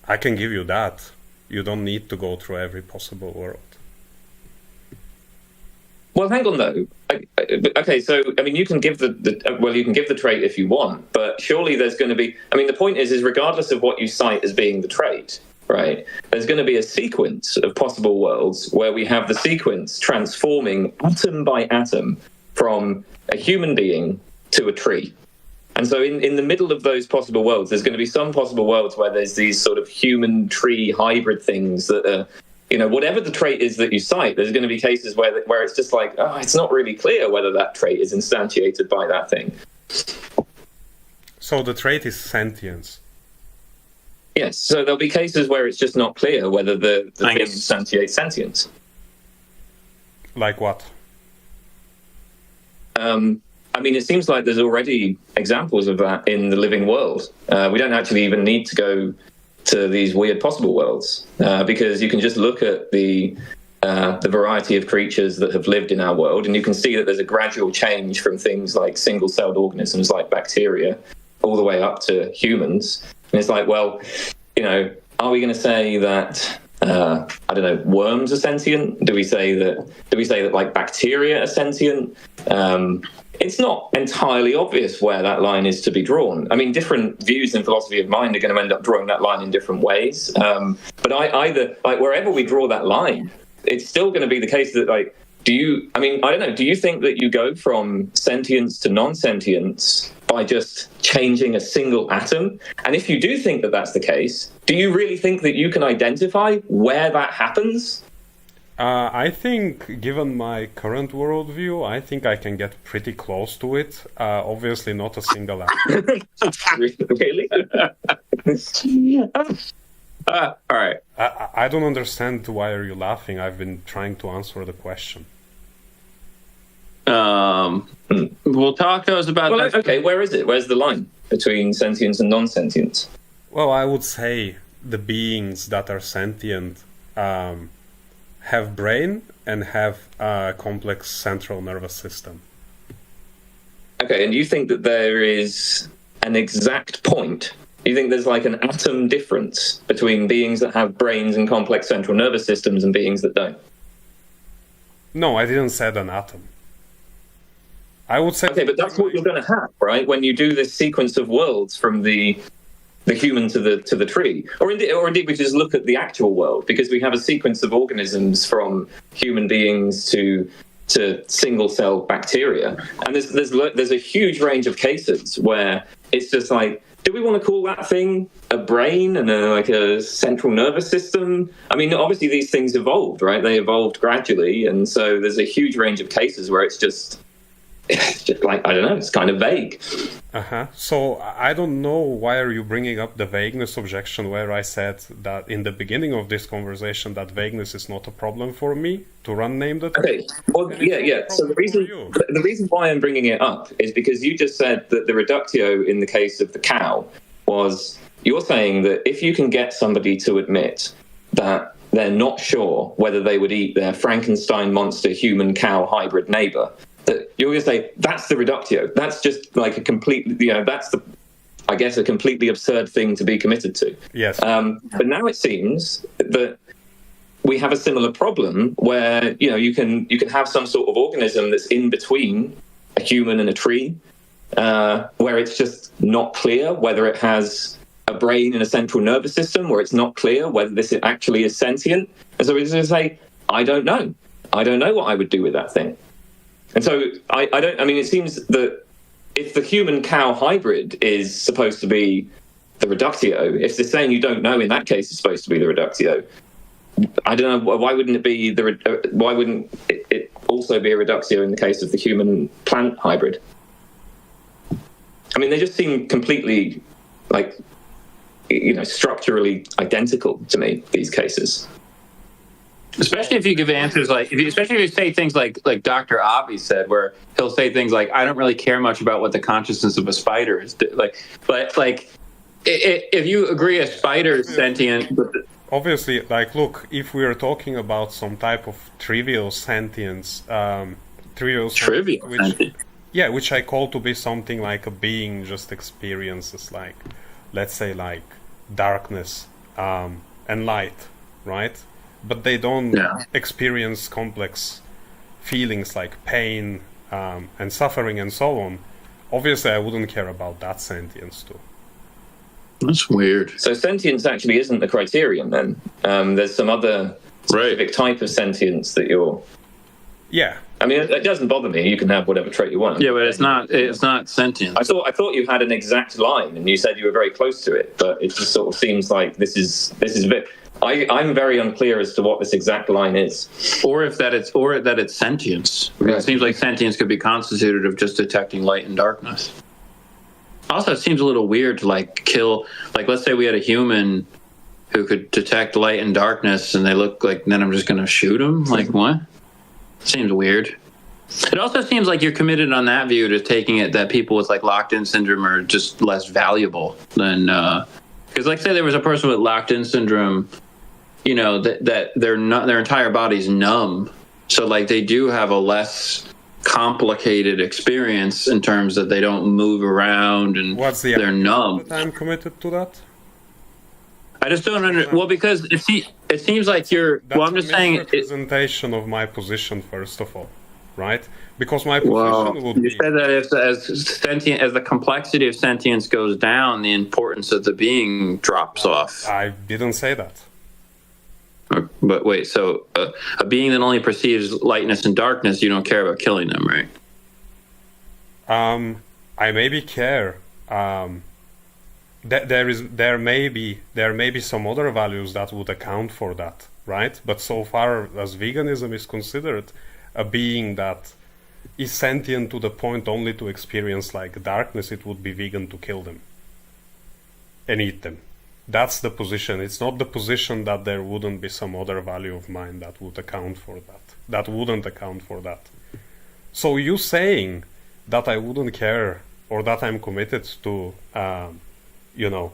I can give you that. You don't need to go through every possible world. Well, hang on though. Okay, so I mean, you can give you can give the trait if you want, but surely there's going to be. I mean, the point is regardless of what you cite as being the trait, right? There's going to be a sequence of possible worlds where we have the sequence transforming atom by atom from a human being to a tree. And so in the middle of those possible worlds, there's going to be some possible worlds where there's these sort of human tree hybrid things that are, you know, whatever the trait is that you cite, there's going to be cases where it's just like, oh, it's not really clear whether that trait is instantiated by that thing. So the trait is sentience. Yes, so there'll be cases where it's just not clear whether the thing instantiates sentience. Like what? I mean, it seems like there's already examples of that in the living world. We don't actually even need to go to these weird possible worlds because you can just look at the variety of creatures that have lived in our world, and you can see that there's a gradual change from things like single-celled organisms like bacteria all the way up to humans. And it's like, well, you know, are we going to say that I don't know, worms are sentient? Do we say that like bacteria are sentient? It's not entirely obvious where that line is to be drawn. I mean, different views in philosophy of mind are going to end up drawing that line in different ways. But either like wherever we draw that line, it's still going to be the case that like, do you think that you go from sentience to non-sentience by just changing a single atom? And if you do think that that's the case, do you really think that you can identify where that happens? I think, given my current worldview, I think I can get pretty close to it. Obviously, not a single atom. Really? All right. I don't understand why are you laughing. I've been trying to answer the question. We'll talk to us about that. Okay, where is it? Where's the line between sentience and non-sentience? Well, I would say the beings that are sentient have brain and have a complex central nervous system. Okay, and you think that there is an exact point? You think there's like an atom difference between beings that have brains and complex central nervous systems and beings that don't? No, I didn't say an atom. I would say... Okay, but that's what you're going to have, right? When you do this sequence of worlds from the human to the tree, or indeed we just look at the actual world, because we have a sequence of organisms from human beings to single-cell bacteria, and there's a huge range of cases where it's just like, do we want to call that thing a brain and a central nervous system? I mean, obviously these things evolved, right? They evolved gradually, and so there's a huge range of cases where it's just like, I don't know, it's kind of vague. So I don't know why are you bringing up the vagueness objection, where I said that in the beginning of this conversation that vagueness is not a problem for me to run name that. Okay, well, yeah. So the reason why I'm bringing it up is because you just said that the reductio in the case of the cow was, you're saying that if you can get somebody to admit that they're not sure whether they would eat their Frankenstein monster human cow hybrid neighbor, that you're going to say that's the reductio. That's just like a complete, that's I guess, a completely absurd thing to be committed to. Yes. But now it seems that we have a similar problem where, you know, you can have some sort of organism that's in between a human and a tree, where it's just not clear whether it has a brain and a central nervous system, where it's not clear whether this actually is sentient. And so it's just say, I don't know what I would do with that thing. And so I mean, it seems that if the human cow hybrid is supposed to be the reductio, if they're saying you don't know, in that case, it's supposed to be the reductio. I don't know, why wouldn't it be why wouldn't it also be a reductio in the case of the human plant hybrid? I mean, they just seem completely, like, you know, structurally identical to me, these cases. Especially if you give answers like, especially if you say things like Dr. Avi said, where he'll say things like, I don't really care much about what the consciousness of a spider is. If you agree a spider is sentient, obviously, like, look, if we are talking about some type of trivial sentience, which I call to be something like a being just experiences, like, let's say, like darkness and light, right? But they don't experience complex feelings like pain and suffering and so on. Obviously, I wouldn't care about that sentience too. That's weird. So sentience actually isn't the criterion then. There's some other specific type of sentience that you're... Yeah. I mean, it doesn't bother me. You can have whatever trait you want. Yeah, but it's not sentient. I thought you had an exact line, and you said you were very close to it, but it just sort of seems like this is a bit... I'm very unclear as to what this exact line is, or that it's sentience. Right. It seems like sentience could be constituted of just detecting light and darkness. Also, it seems a little weird to kill. Let's say we had a human who could detect light and darkness, and they look like. Then I'm just going to shoot them. Like what? Seems weird. It also seems like you're committed on that view to taking it that people with locked-in syndrome are just less valuable than. Because say there was a person with locked-in syndrome. You know that their entire body's numb, so they do have a less complicated experience in terms that they don't move around and they're numb. I'm committed to that. I just don't understand. Well, because it seems like you're. That's I'm just saying. Representation of my position, first of all, right? Because my position would be. You said that as the complexity of sentience goes down, the importance of the being drops off. I didn't say that. But wait, so a being that only perceives lightness and darkness, you don't care about killing them, right? I maybe care. There may be some other values that would account for that, right? But so far as veganism is considered, a being that is sentient to the point only to experience darkness, it would be vegan to kill them and eat them. That's the position. It's not the position that there wouldn't be some other value of mine that would account for that. That wouldn't account for that. So you saying that I wouldn't care or that I'm committed to, to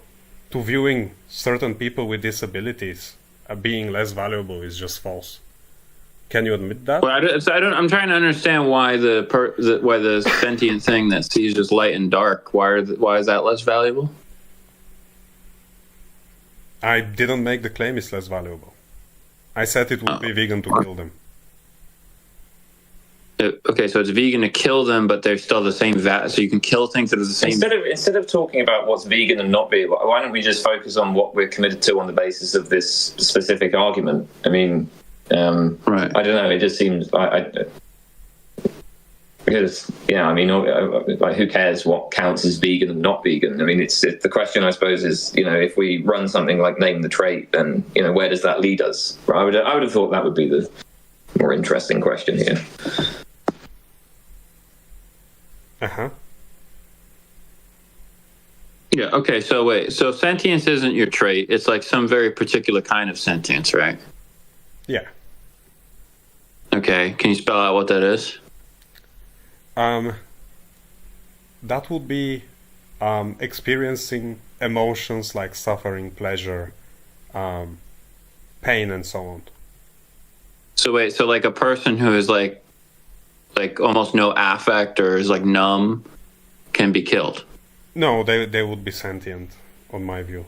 viewing certain people with disabilities being less valuable is just false. Can you admit that? Well, I'm trying to understand why the sentient thing that sees just light and dark. Why is that less valuable? I didn't make the claim it's less valuable. I said it would be vegan to kill them. Okay, so it's vegan to kill them, but they're still the same so you can kill things that are the same. Instead of talking about what's vegan and not vegan, why don't we just focus on what we're committed to on the basis of this specific argument? I mean, right. I don't know. It just seems because who cares what counts as vegan and not vegan? I mean, it's the question, I suppose, is if we run something like name the trait, then where does that lead us? I would have thought that would be the more interesting question here. Yeah. Okay. So wait. So sentience isn't your trait. It's some very particular kind of sentience, right? Yeah. Okay. Can you spell out what that is? That would be experiencing emotions like suffering, pleasure, pain, and so on. So wait, so a person who is almost no affect or is numb can be killed. No, they would be sentient, on my view.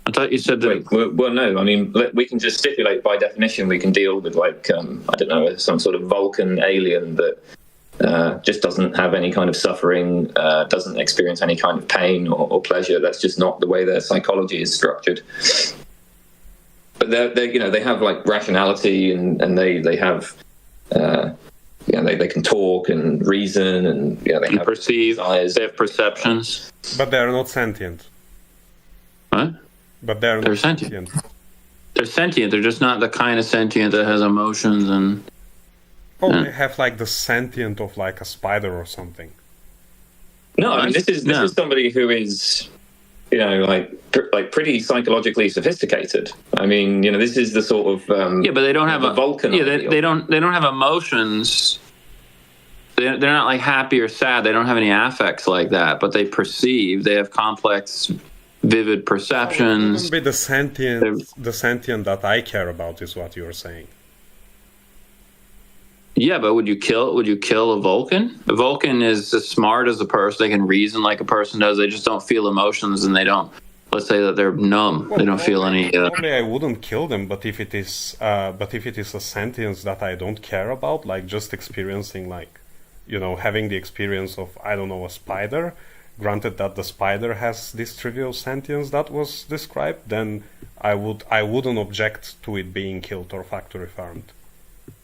I thought you said that. Well, no. I mean, we can just stipulate by definition. We can deal with like I don't know, some sort of Vulcan alien that just doesn't have any kind of suffering, doesn't experience any kind of pain or pleasure. That's just not the way their psychology is structured. But they have like rationality, and they have they can talk and reason, and they have perceive desires. They have perceptions, but they are not sentient. What? But they're sentient. They're sentient. They're just not the kind of sentient that has emotions and. They have like the sentient of like a spider or something. No, I mean this is somebody who is, like pretty psychologically sophisticated. I mean, this is the sort of but they don't have a Vulcan. Yeah, they don't have emotions. They're not like happy or sad. They don't have any affects like that. But they perceive. They have complex, vivid perceptions. It wouldn't be the sentient that I care about, is what you're saying. Yeah, but would you kill a Vulcan? A Vulcan is as smart as a person. They can reason like a person does. They just don't feel emotions, and they don't. Let's say that they're numb. They don't feel any. Probably I wouldn't kill them, but if it is a sentience that I don't care about, like just experiencing, like, having the experience of, I don't know, a spider. Granted that the spider has this trivial sentience that was described, then I wouldn't object to it being killed or factory farmed.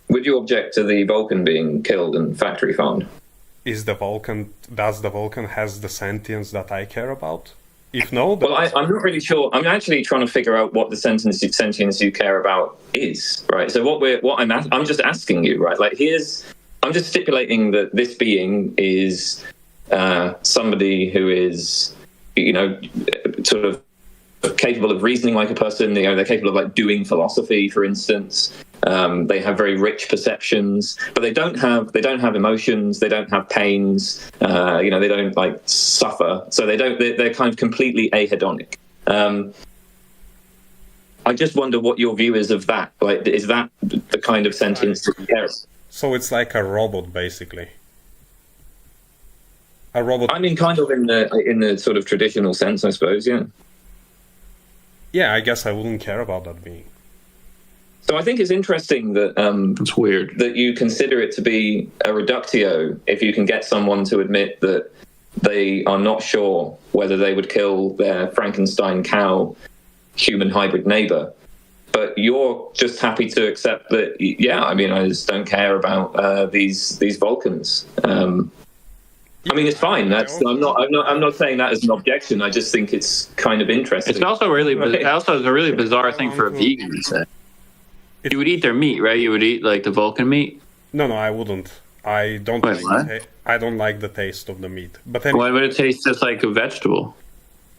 Would you object to the Vulcan being killed and factory farmed? Does the Vulcan has the sentience that I care about? If no, well, I'm not really sure. I'm actually trying to figure out what the sentience you care about is, right? So I'm just asking you, right? Like I'm just stipulating that this being is somebody who is, sort of capable of reasoning like a person. They're capable of like doing philosophy, for instance. They have very rich perceptions, but they don't have emotions. They don't have pains. They don't like suffer. So they're kind of completely ahedonic. I just wonder what your view is of that. Like, is that the kind of sentience that you care about? So it's like a robot, basically. A robot. I mean, kind of in the sort of traditional sense, I suppose. Yeah. Yeah, I guess I wouldn't care about that being. So I think it's interesting that it's weird that you consider it to be a reductio if you can get someone to admit that they are not sure whether they would kill their Frankenstein cow human hybrid neighbor. But you're just happy to accept that, I mean, I just don't care about these Vulcans. I mean, it's fine. I'm not saying that as an objection. I just think it's kind of interesting. It's also a really bizarre thing for a vegan to say. You would eat their meat, right? You would eat like the Vulcan meat? No, I wouldn't. I don't like the taste of the meat. But why would it taste just like a vegetable?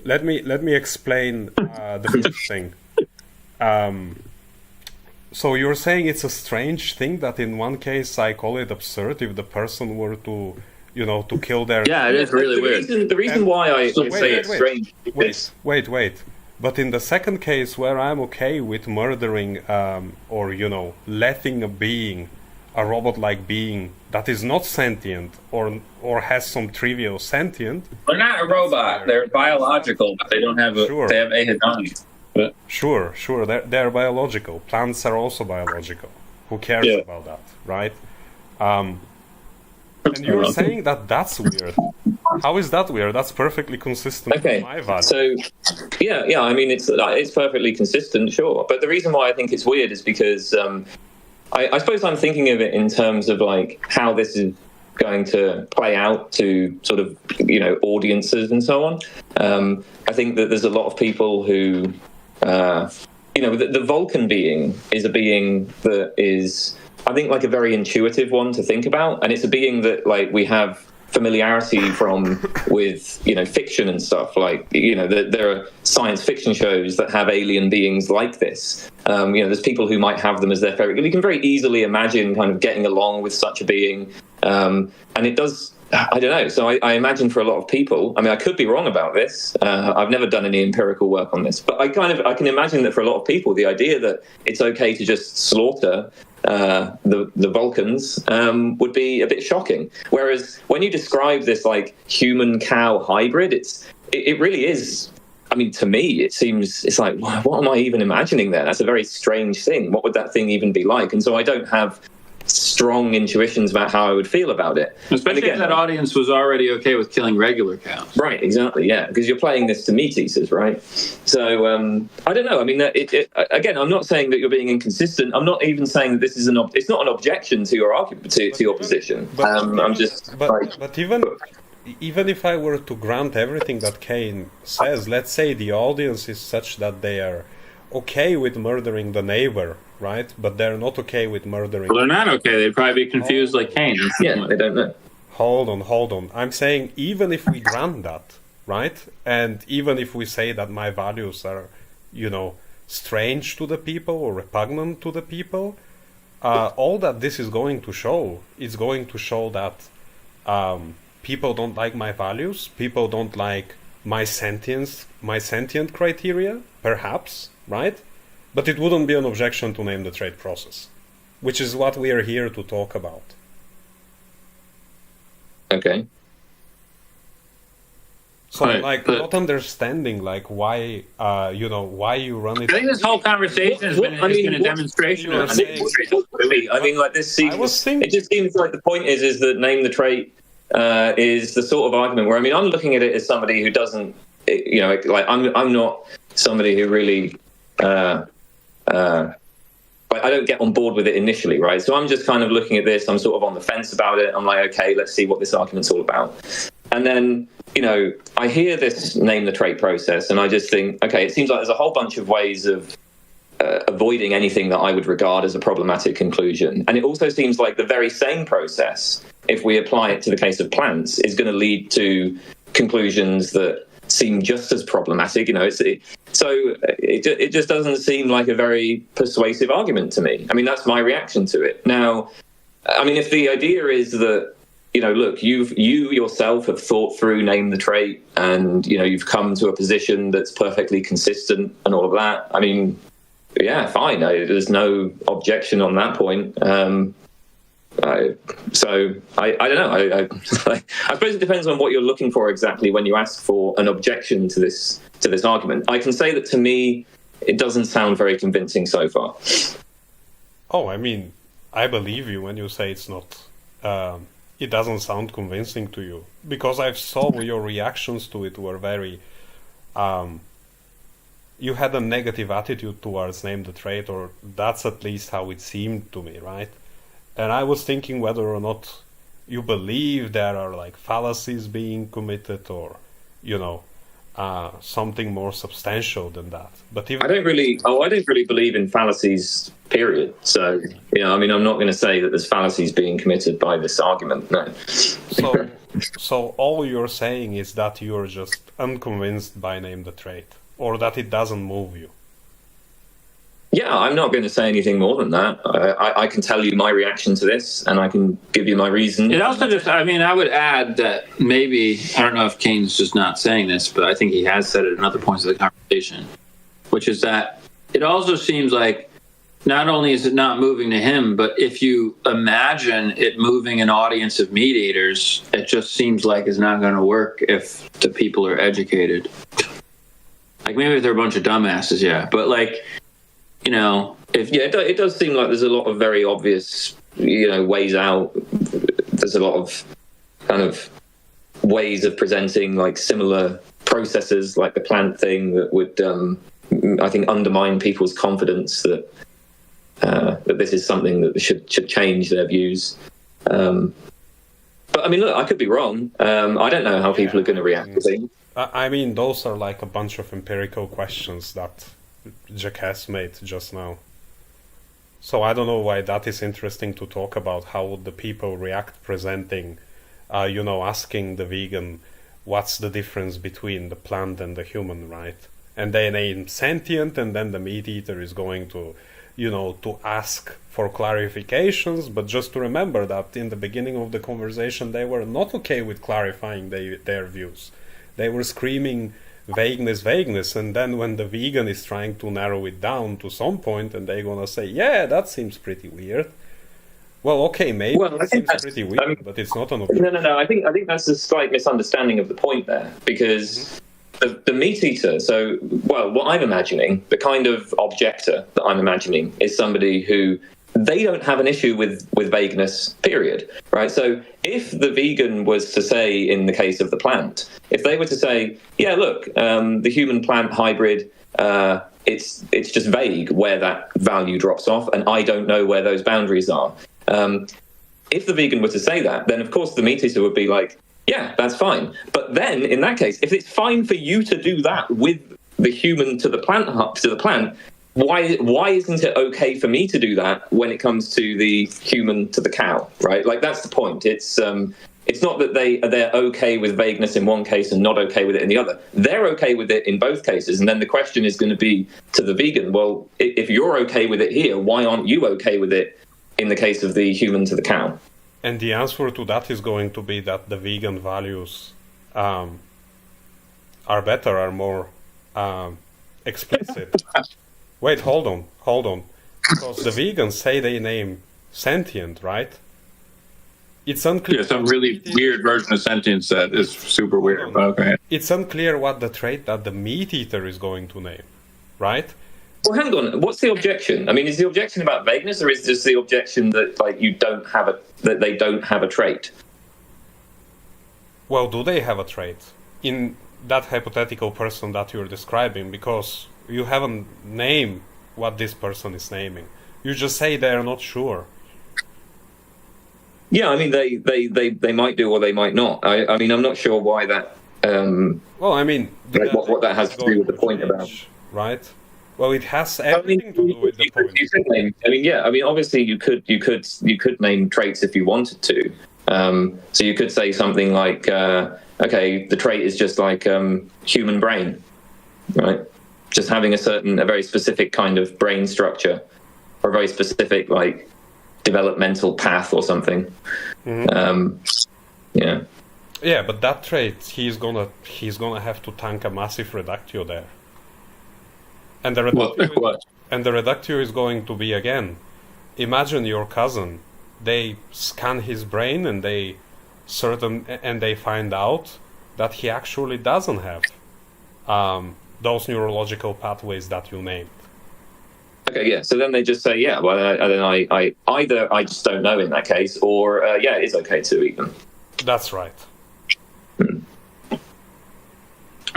Let me explain the first thing. So you're saying it's a strange thing that in one case I call it absurd if the person were to kill their... Yeah, it is really weird. The reason why I say it's strange... Wait. But in the second case, where I'm okay with murdering or letting a robot-like being that is not sentient or has some trivial sentient... They're not a robot. They're biological, but they don't have they have ahedonic. But... Sure. They're biological. Plants are also biological. Who cares about that, right? And you're saying that that's weird. How is that weird? That's perfectly consistent with my value. So, I mean, it's perfectly consistent, sure. But the reason why I think it's weird is because I suppose I'm thinking of it in terms of like how this is going to play out to sort of, audiences and so on. I think that there's a lot of people who, the Vulcan being is a being that is, I think, like a very intuitive one to think about. And it's a being that like we have familiarity from with fiction and stuff, like there are science fiction shows that have alien beings like this. There's people who might have them as their favorite. You can very easily imagine kind of getting along with such a being, and it does I don't know. So I imagine for a lot of people, I mean, I could be wrong about this. I've never done any empirical work on this, but I can imagine that for a lot of people, the idea that it's okay to just slaughter the Vulcans would be a bit shocking. Whereas when you describe this like human cow hybrid, it really is. I mean, to me, it's like, what am I even imagining there? That's a very strange thing. What would that thing even be like? And so I don't have strong intuitions about how I would feel about it. Especially again, if that audience was already okay with killing regular cows. Right, exactly, yeah, because you're playing this to meat eaters, right? So I don't know. I mean, again, I'm not saying that you're being inconsistent. I'm not even saying that this is it's not an objection to your argument, to your position. I'm just but even if I were to grant everything that Kane says, let's say the audience is such that they are okay with murdering the neighbor, right? But they're not okay with murdering... Well, they're not okay. They'd probably be confused like Kane. Yeah, they don't know. Hold on. I'm saying even if we grant that, right? And even if we say that my values are, strange to the people or repugnant to the people, all that this is going to show is going to show that people don't like my values, people don't like my sentient criteria, perhaps, right? But it wouldn't be an objection to name the trait process, which is what we are here to talk about. Okay. So, not understanding, why, why you run it. I think this whole conversation has been a demonstration of I mean, like this seems. It just seems like the point is that name the trait is the sort of argument where, I mean, I'm looking at it as somebody who doesn't, I'm not somebody who really. I don't get on board with it initially, right? So I'm just kind of looking at this. I'm sort of on the fence about it. I'm like, okay, let's see what this argument's all about. And then, I hear this name the trait process, and I just think, okay, it seems like there's a whole bunch of ways of avoiding anything that I would regard as a problematic conclusion. And it also seems like the very same process, if we apply it to the case of plants, is going to lead to conclusions that seem just as problematic. So it just doesn't seem like a very persuasive argument to me. I mean, that's my reaction to it. Now, I mean, if the idea is that, look, you yourself have thought through name the trait, and you've come to a position that's perfectly consistent and all of that, I mean, yeah, fine. There's no objection on that point. So I don't know. I suppose it depends on what you're looking for exactly when you ask for an objection to this argument. I can say that to me, it doesn't sound very convincing so far. Oh, I mean, I believe you when you say it's not. It doesn't sound convincing to you, because I saw your reactions to it were very. You had a negative attitude towards name the trait, or that's at least how it seemed to me, right? And I was thinking whether or not you believe there are fallacies being committed, or something more substantial than that. But I don't really believe in fallacies, period. So I mean, I'm not going to say that there's fallacies being committed by this argument. No. So all you're saying is that you're just unconvinced by name the trait, or that it doesn't move you. Yeah, I'm not going to say anything more than that. I can tell you my reaction to this, and I can give you my reason. It also I would add that maybe, I don't know if Kane's just not saying this, but I think he has said it in other points of the conversation, which is that it also seems like not only is it not moving to him, but if you imagine it moving an audience of meat eaters, it just seems like it's not going to work if the people are educated. Maybe if they're a bunch of dumbasses, yeah, but it does seem like there's a lot of very obvious, ways out. There's a lot of kind of ways of presenting similar processes, like the plant thing, that would, I think, undermine people's confidence that this is something that should change their views. But I mean, look, I could be wrong. I don't know how people are going to react to things. I mean, those are a bunch of empirical questions that JaQues made just now. So I don't know why that is interesting to talk about. How would the people react presenting, asking the vegan, what's the difference between the plant and the human, right? And they name sentient, and then the meat eater is going to to ask for clarifications, but just to remember that in the beginning of the conversation they were not okay with clarifying their views. They were screaming vagueness, and then when the vegan is trying to narrow it down to some point and they're gonna say, yeah, that seems pretty weird. Well, okay, maybe it seems pretty weird, but it's not an objection. No. I think that's a slight misunderstanding of the point there, because the meat eater. So, what I'm imagining, the kind of objector that I'm imagining, is somebody who they don't have an issue with vagueness, period, right? So if the vegan was to say, in the case of the plant, if they were to say, yeah, look, the human-plant hybrid, it's just vague where that value drops off, and I don't know where those boundaries are. If the vegan were to say that, then of course the meat eater would be like, yeah, that's fine. But then in that case, if it's fine for you to do that with the human to the plant, why isn't it okay for me to do that when it comes to the human to the cow, right? Like, that's the point. It's not that they're okay with vagueness in one case and not okay with it in the other. They're okay with it in both cases. And then the question is going to be to the vegan, well, if you're okay with it here, why aren't you okay with it in the case of the human to the cow? And the answer to that is going to be that the vegan values are better, are more explicit. Wait, hold on. Because the vegans say they name sentient, right? It's unclear. Yeah, some really weird version of sentience that is super weird. But okay. It's unclear what the trait that the meat eater is going to name, right? Well, hang on. What's the objection? I mean, is the objection about vagueness, or is just the objection that that they don't have a trait? Well, do they have a trait in that hypothetical person that you're describing? Because you haven't named what this person is naming. You just say they're not sure. Yeah, I mean, they might do or they might not. I mean, I'm not sure why that. Well, I mean, what that has to do with the point about, right? Well, it has everything to do with the point. I mean, yeah. I mean, obviously, you could name traits if you wanted to. So you could say something like, okay, the trait is just like human brain, right? Just having a very specific kind of brain structure, or a very specific like developmental path or something. Yeah. Yeah, but that trait, he's gonna have to tank a massive reductio there. And the reductio is going to be, again, imagine your cousin. They scan his brain and they find out that he actually doesn't have those neurological pathways that you named. Okay, yeah. So then they just say, yeah. Well, then I either I just don't know in that case, or yeah, it is okay to eat them. That's right.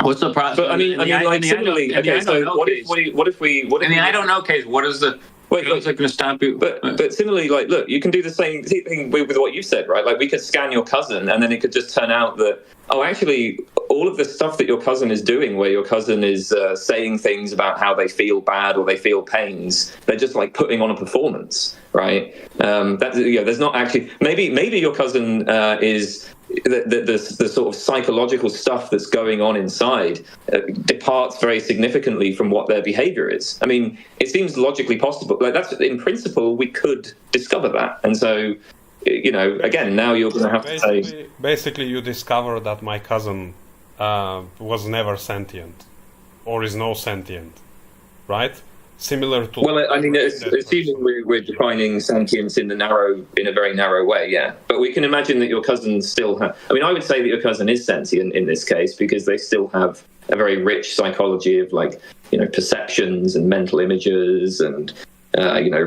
What's the process? But I mean, like similarly. Okay, so what if we? In the I don't know case, what is the? Wait, is it going to stop you? But similarly, like, look, you can do the same thing with what you said, right? Like, we could scan your cousin, and then it could just turn out that, oh, actually, all of the stuff that your cousin is doing, where your cousin is saying things about how they feel bad or they feel pains, they're just like putting on a performance, right? There's not actually. Maybe your cousin is. The sort of psychological stuff that's going on inside departs very significantly from what their behavior is. I mean, it seems logically possible. Like, that's in principle, we could discover that. And so, again, now you're going to have to say. Basically, you discover that my cousin was never sentient, or is no sentient, right? Similar to. Well, I mean, assuming we're defining sentience in a very narrow way, yeah. But we can imagine that your cousin still have. I mean, I would say that your cousin is sentient in this case because they still have a very rich psychology of, like, perceptions and mental images and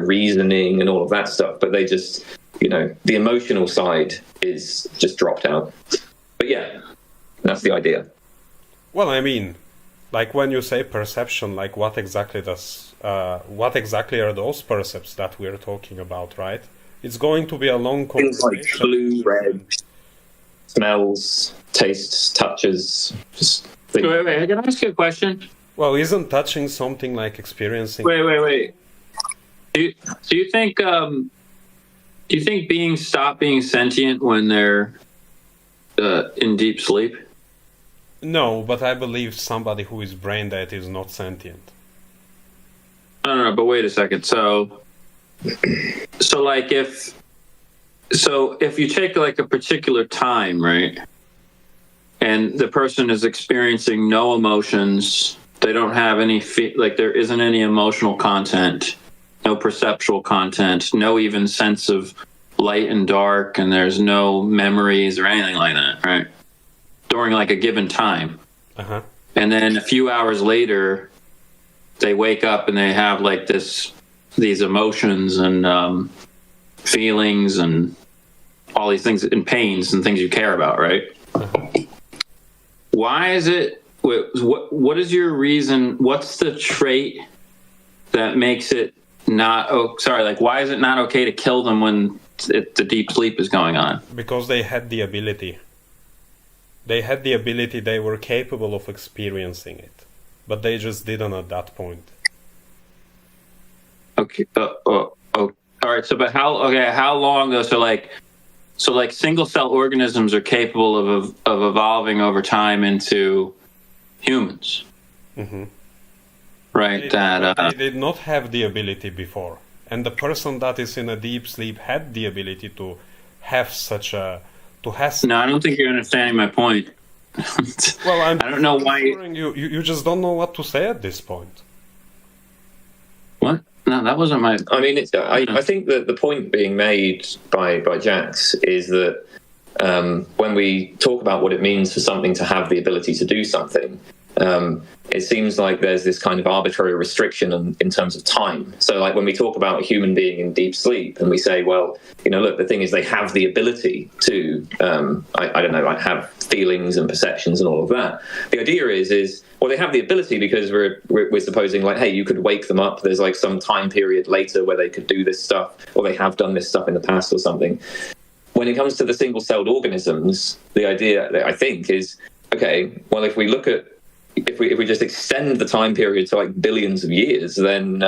reasoning and all of that stuff. But they just, the emotional side is just dropped out. But yeah, that's the idea. Well, I mean, like, when you say perception, like, what exactly are those percepts that we're talking about, right? It's going to be a long conversation. Things like blue, red, smells, tastes, touches. Wait, can I ask you a question? Well, isn't touching something like experiencing? Wait. Do you think beings stop being sentient when they're in deep sleep? No, but I believe somebody who is brain dead is not sentient. No, but wait a second. So like if you take like a particular time, right, and the person is experiencing no emotions, they don't have any like there isn't any emotional content, no perceptual content, no even sense of light and dark, and there's no memories or anything like that, right? During like a given time. Uh-huh. And then a few hours later, they wake up and they have like these emotions and feelings and all these things and pains and things you care about, right? Uh-huh. Why is it? What is your reason? What's the trait that makes it not? Like why is it not okay to kill them when the deep sleep is going on? Because they had the ability. They had the ability. They were capable of experiencing it, but they just didn't at that point. Okay. All right. So, but how long though? So like single cell organisms are capable of evolving over time into humans. Mm-hmm. Right. They did not have the ability before, and the person that is in a deep sleep had the ability to have such a No, I don't think you're understanding my point. Well, I don't know why you just don't know what to say at this point. What? No, that wasn't my. I mean, I think that the point being made by Jax is that when we talk about what it means for something to have the ability to do something, it seems like there's this kind of arbitrary restriction in terms of time. So like when we talk about a human being in deep sleep and we say, well, look, the thing is they have the ability to, I don't know, like have feelings and perceptions and all of that. The idea is well, they have the ability because we're supposing like, hey, you could wake them up. There's like some time period later where they could do this stuff, or they have done this stuff in the past or something. When it comes to the single-celled organisms, the idea, I think, is, okay, well, if we look at, if we just extend the time period to like billions of years, then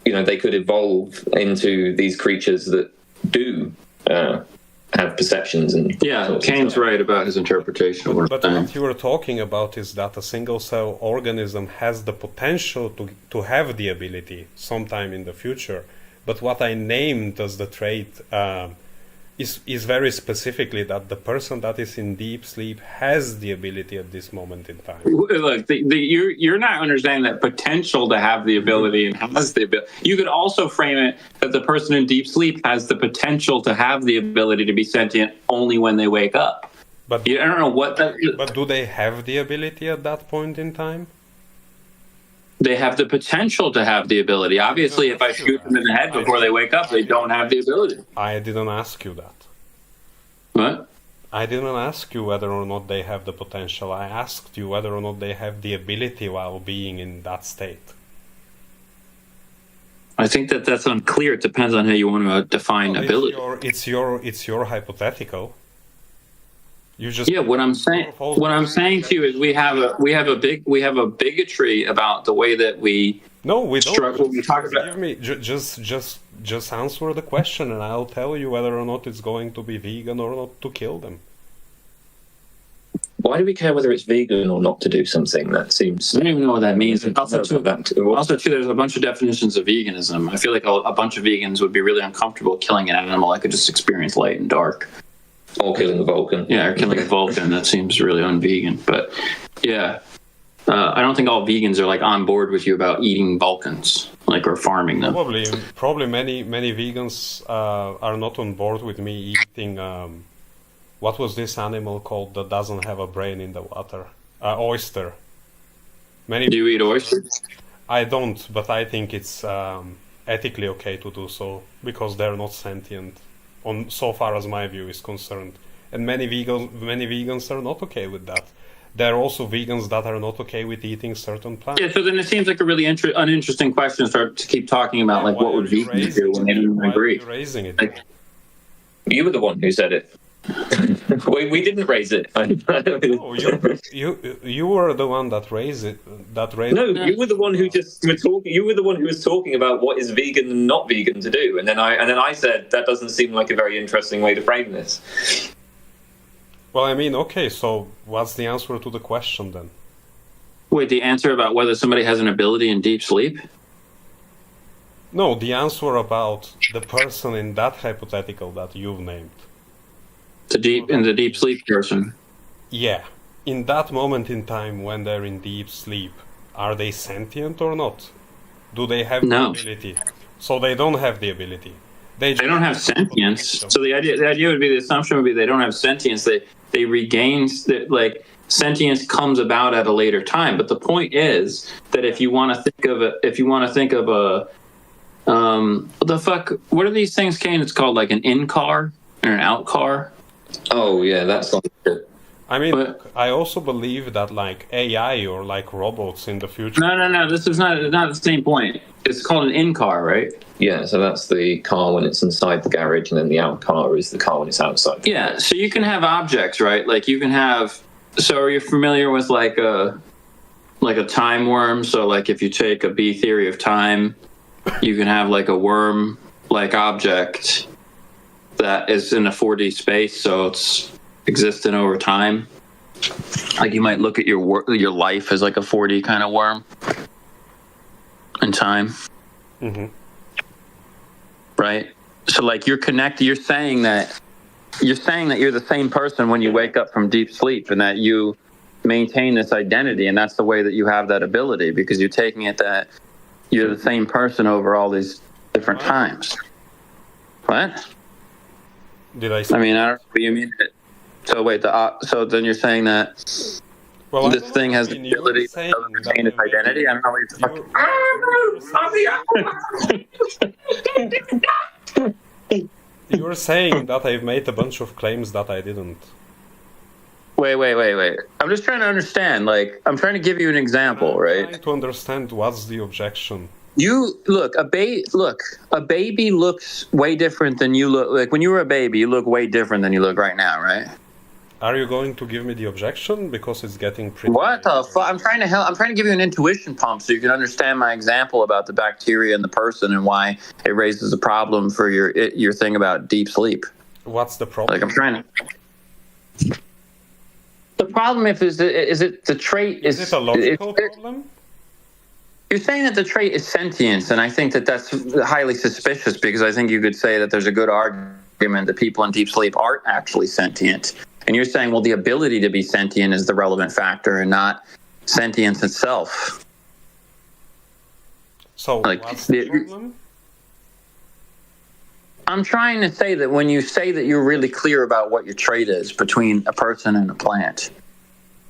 they could evolve into these creatures that do have perceptions and Kane's right about his interpretation of but what you were talking about is that a single cell organism has the potential to have the ability sometime in the future, but what I named as the trait is very specifically that the person that is in deep sleep has the ability at this moment in time. Look, you're not understanding that potential to have the ability and has the ability. You could also frame it that the person in deep sleep has the potential to have the ability to be sentient only when they wake up. But I don't know what that. But do they have the ability at that point in time? They have the potential to have the ability. Obviously, if I shoot them in the head before they wake up, they don't have the ability. I didn't ask you that. What? I didn't ask you whether or not they have the potential. I asked you whether or not they have the ability while being in that state. I think that's unclear. It depends on how you want to define ability. It's your hypothetical. You just what I'm saying to you is we have a bigotry about the way that we we don't. When we talk about. Give me just answer the question, and I'll tell you whether or not it's going to be vegan or not to kill them. Why do we care whether it's vegan or not to do something? That seems. I don't even know what that means. Also, there's a bunch of definitions of veganism. I feel like a bunch of vegans would be really uncomfortable killing an animal that could just experience light and dark. Or killing a Vulcan. Yeah, or killing a Vulcan. That seems really un-vegan. But yeah, I don't think all vegans are like on board with you about eating Vulcans, like or farming them. Probably many vegans are not on board with me eating. What was this animal called that doesn't have a brain in the water? Oyster. Do you eat oysters? I don't, but I think it's ethically okay to do so because they're not sentient. On so far as my view is concerned, and many vegans are not okay with that. There are also vegans that are not okay with eating certain plants. Yeah, so then it seems like a really uninteresting question to keep talking about, like what would vegans do when they don't agree? Why are you raising it? You were the one who said it. we didn't raise it. No, you were the one that raised it. No, you were the one who just were talking. You were the one who was talking about what is vegan and not vegan to do, and then I said that doesn't seem like a very interesting way to frame this. Well, I mean, okay. So, what's the answer to the question then? Wait, the answer about whether somebody has an ability in deep sleep? No, the answer about the person in that hypothetical that you've named. The deep sleep person. Yeah. In that moment in time when they're in deep sleep, are they sentient or not? Do they have the ability? So they don't have the ability. They don't have sentience. So the idea would be, the assumption would be they don't have sentience. They regain, like, sentience comes about at a later time. But the point is that if you want to think of a what the fuck? What are these things, Kane? It's called like an in-car or an out-car. Oh yeah, that's like it. I mean, I also believe that like AI or like robots in the future. No. This is not the same point. It's called an in-car, right? Yeah, so that's the car when it's inside the garage, and then the out car is the car when it's outside. Yeah, so you can have objects, right? Like you can have. So are you familiar with like a time worm? So like if you take a B theory of time, you can have like a worm-like object that is in a 4D space, so it's existent over time. Like you might look at your life as like a 4D kind of worm in time. Mm-hmm. Right? So like you're saying that you're the same person when you wake up from deep sleep, and that you maintain this identity, and that's the way that you have that ability, because you're taking it that you're the same person over all these different times. What? Did I say? I mean, I don't know what you mean. So wait, so then you're saying that this thing has the ability to maintain its identity? I don't know what you're You're saying that I've made a bunch of claims that I didn't. Wait. I'm just trying to understand. Like, I'm trying to give you an example, right? Trying to understand what's the objection. You look, a baby looks way different than you look. Like when you were a baby, you look way different than you look right now, right? Are you going to give me the objection? Because it's getting pretty... What the fuck? I'm trying to give you an intuition pump so you can understand my example about the bacteria in the person and why it raises a problem for your thing about deep sleep. What's the problem? Like I'm trying to... The problem is it the trait is... Is it a logical problem? You're saying that the trait is sentience, and I think that that's highly suspicious, because I think you could say that there's a good argument that people in deep sleep aren't actually sentient. And you're saying, well, the ability to be sentient is the relevant factor and not sentience itself. So like, what's the problem? I'm trying to say that when you say that you're really clear about what your trait is between a person and a plant,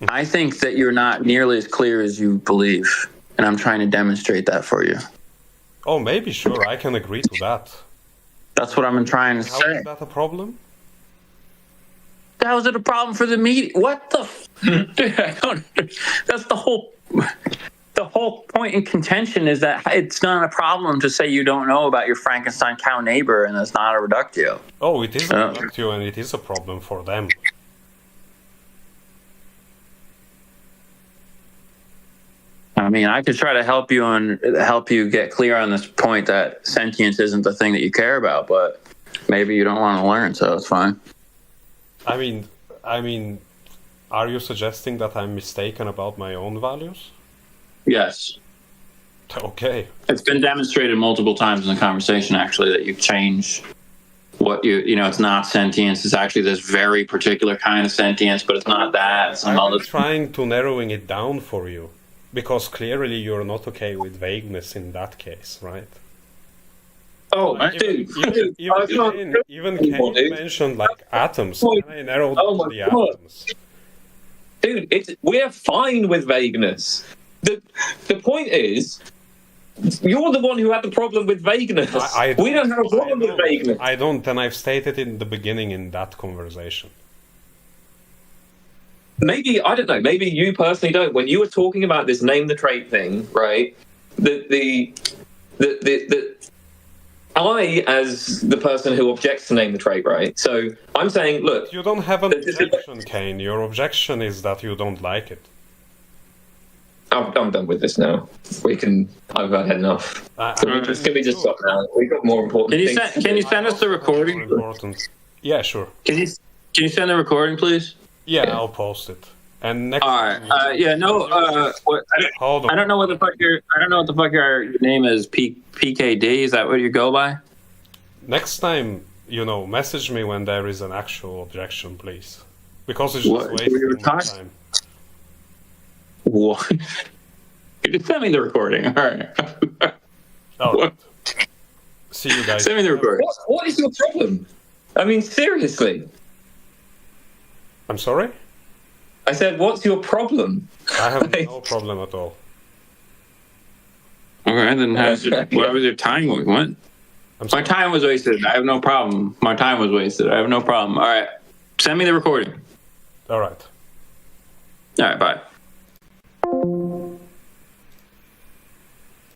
I think that you're not nearly as clear as you believe. And I'm trying to demonstrate that for you. Oh, maybe, sure. I can agree to that. That's what I'm trying to say. How is that a problem? How is it a problem for the media? What the... Dude, I don't... That's the whole... The whole point in contention is that it's not a problem to say you don't know about your Frankenstein cow neighbor, and it's not a reductio. Oh, it is a reductio, and it is a problem for them. I mean, I could try to help you get clear on this point that sentience isn't the thing that you care about, but maybe you don't want to learn, so it's fine. I mean, are you suggesting that I'm mistaken about my own values? Yes. Okay. It's been demonstrated multiple times in the conversation, actually, that you change what it's not sentience. It's actually this very particular kind of sentience, but it's not that. I'm trying to narrowing it down for you. Because clearly you're not okay with vagueness in that case, right? Oh, dude. Even Kane mentioned like atoms. Can I narrow down the atoms? Dude, we're fine with vagueness. The point is, you're the one who had the problem with vagueness. We don't have a problem with vagueness. I don't, and I've stated in the beginning in that conversation. Maybe, I don't know, maybe you personally don't. When you were talking about this name the trait thing, right? I, as the person who objects to name the trait, right? So I'm saying, look... You don't have an objection, Kane. Your objection is that you don't like it. I'm done with this now. I've had enough. Can we just stop now? We've got more important things. Can you send us the recording? Yeah, sure. Can you send the recording, please? Yeah, I'll post it. And next. All right. Yeah. No. What, Hold on. I don't know what the fuck your name is. PkD. Is that what you go by? Next time, message me when there is an actual objection, please, because it's just wasting my time. What? You just send me the recording. All right. All right. See you guys. Send me the recording. What is your problem? I mean, seriously. I'm sorry? I said, what's your problem? I have no problem at all. Okay, then why was your time? What? My time was wasted. I have no problem. My time was wasted. I have no problem. All right. Send me the recording. All right. All right, bye.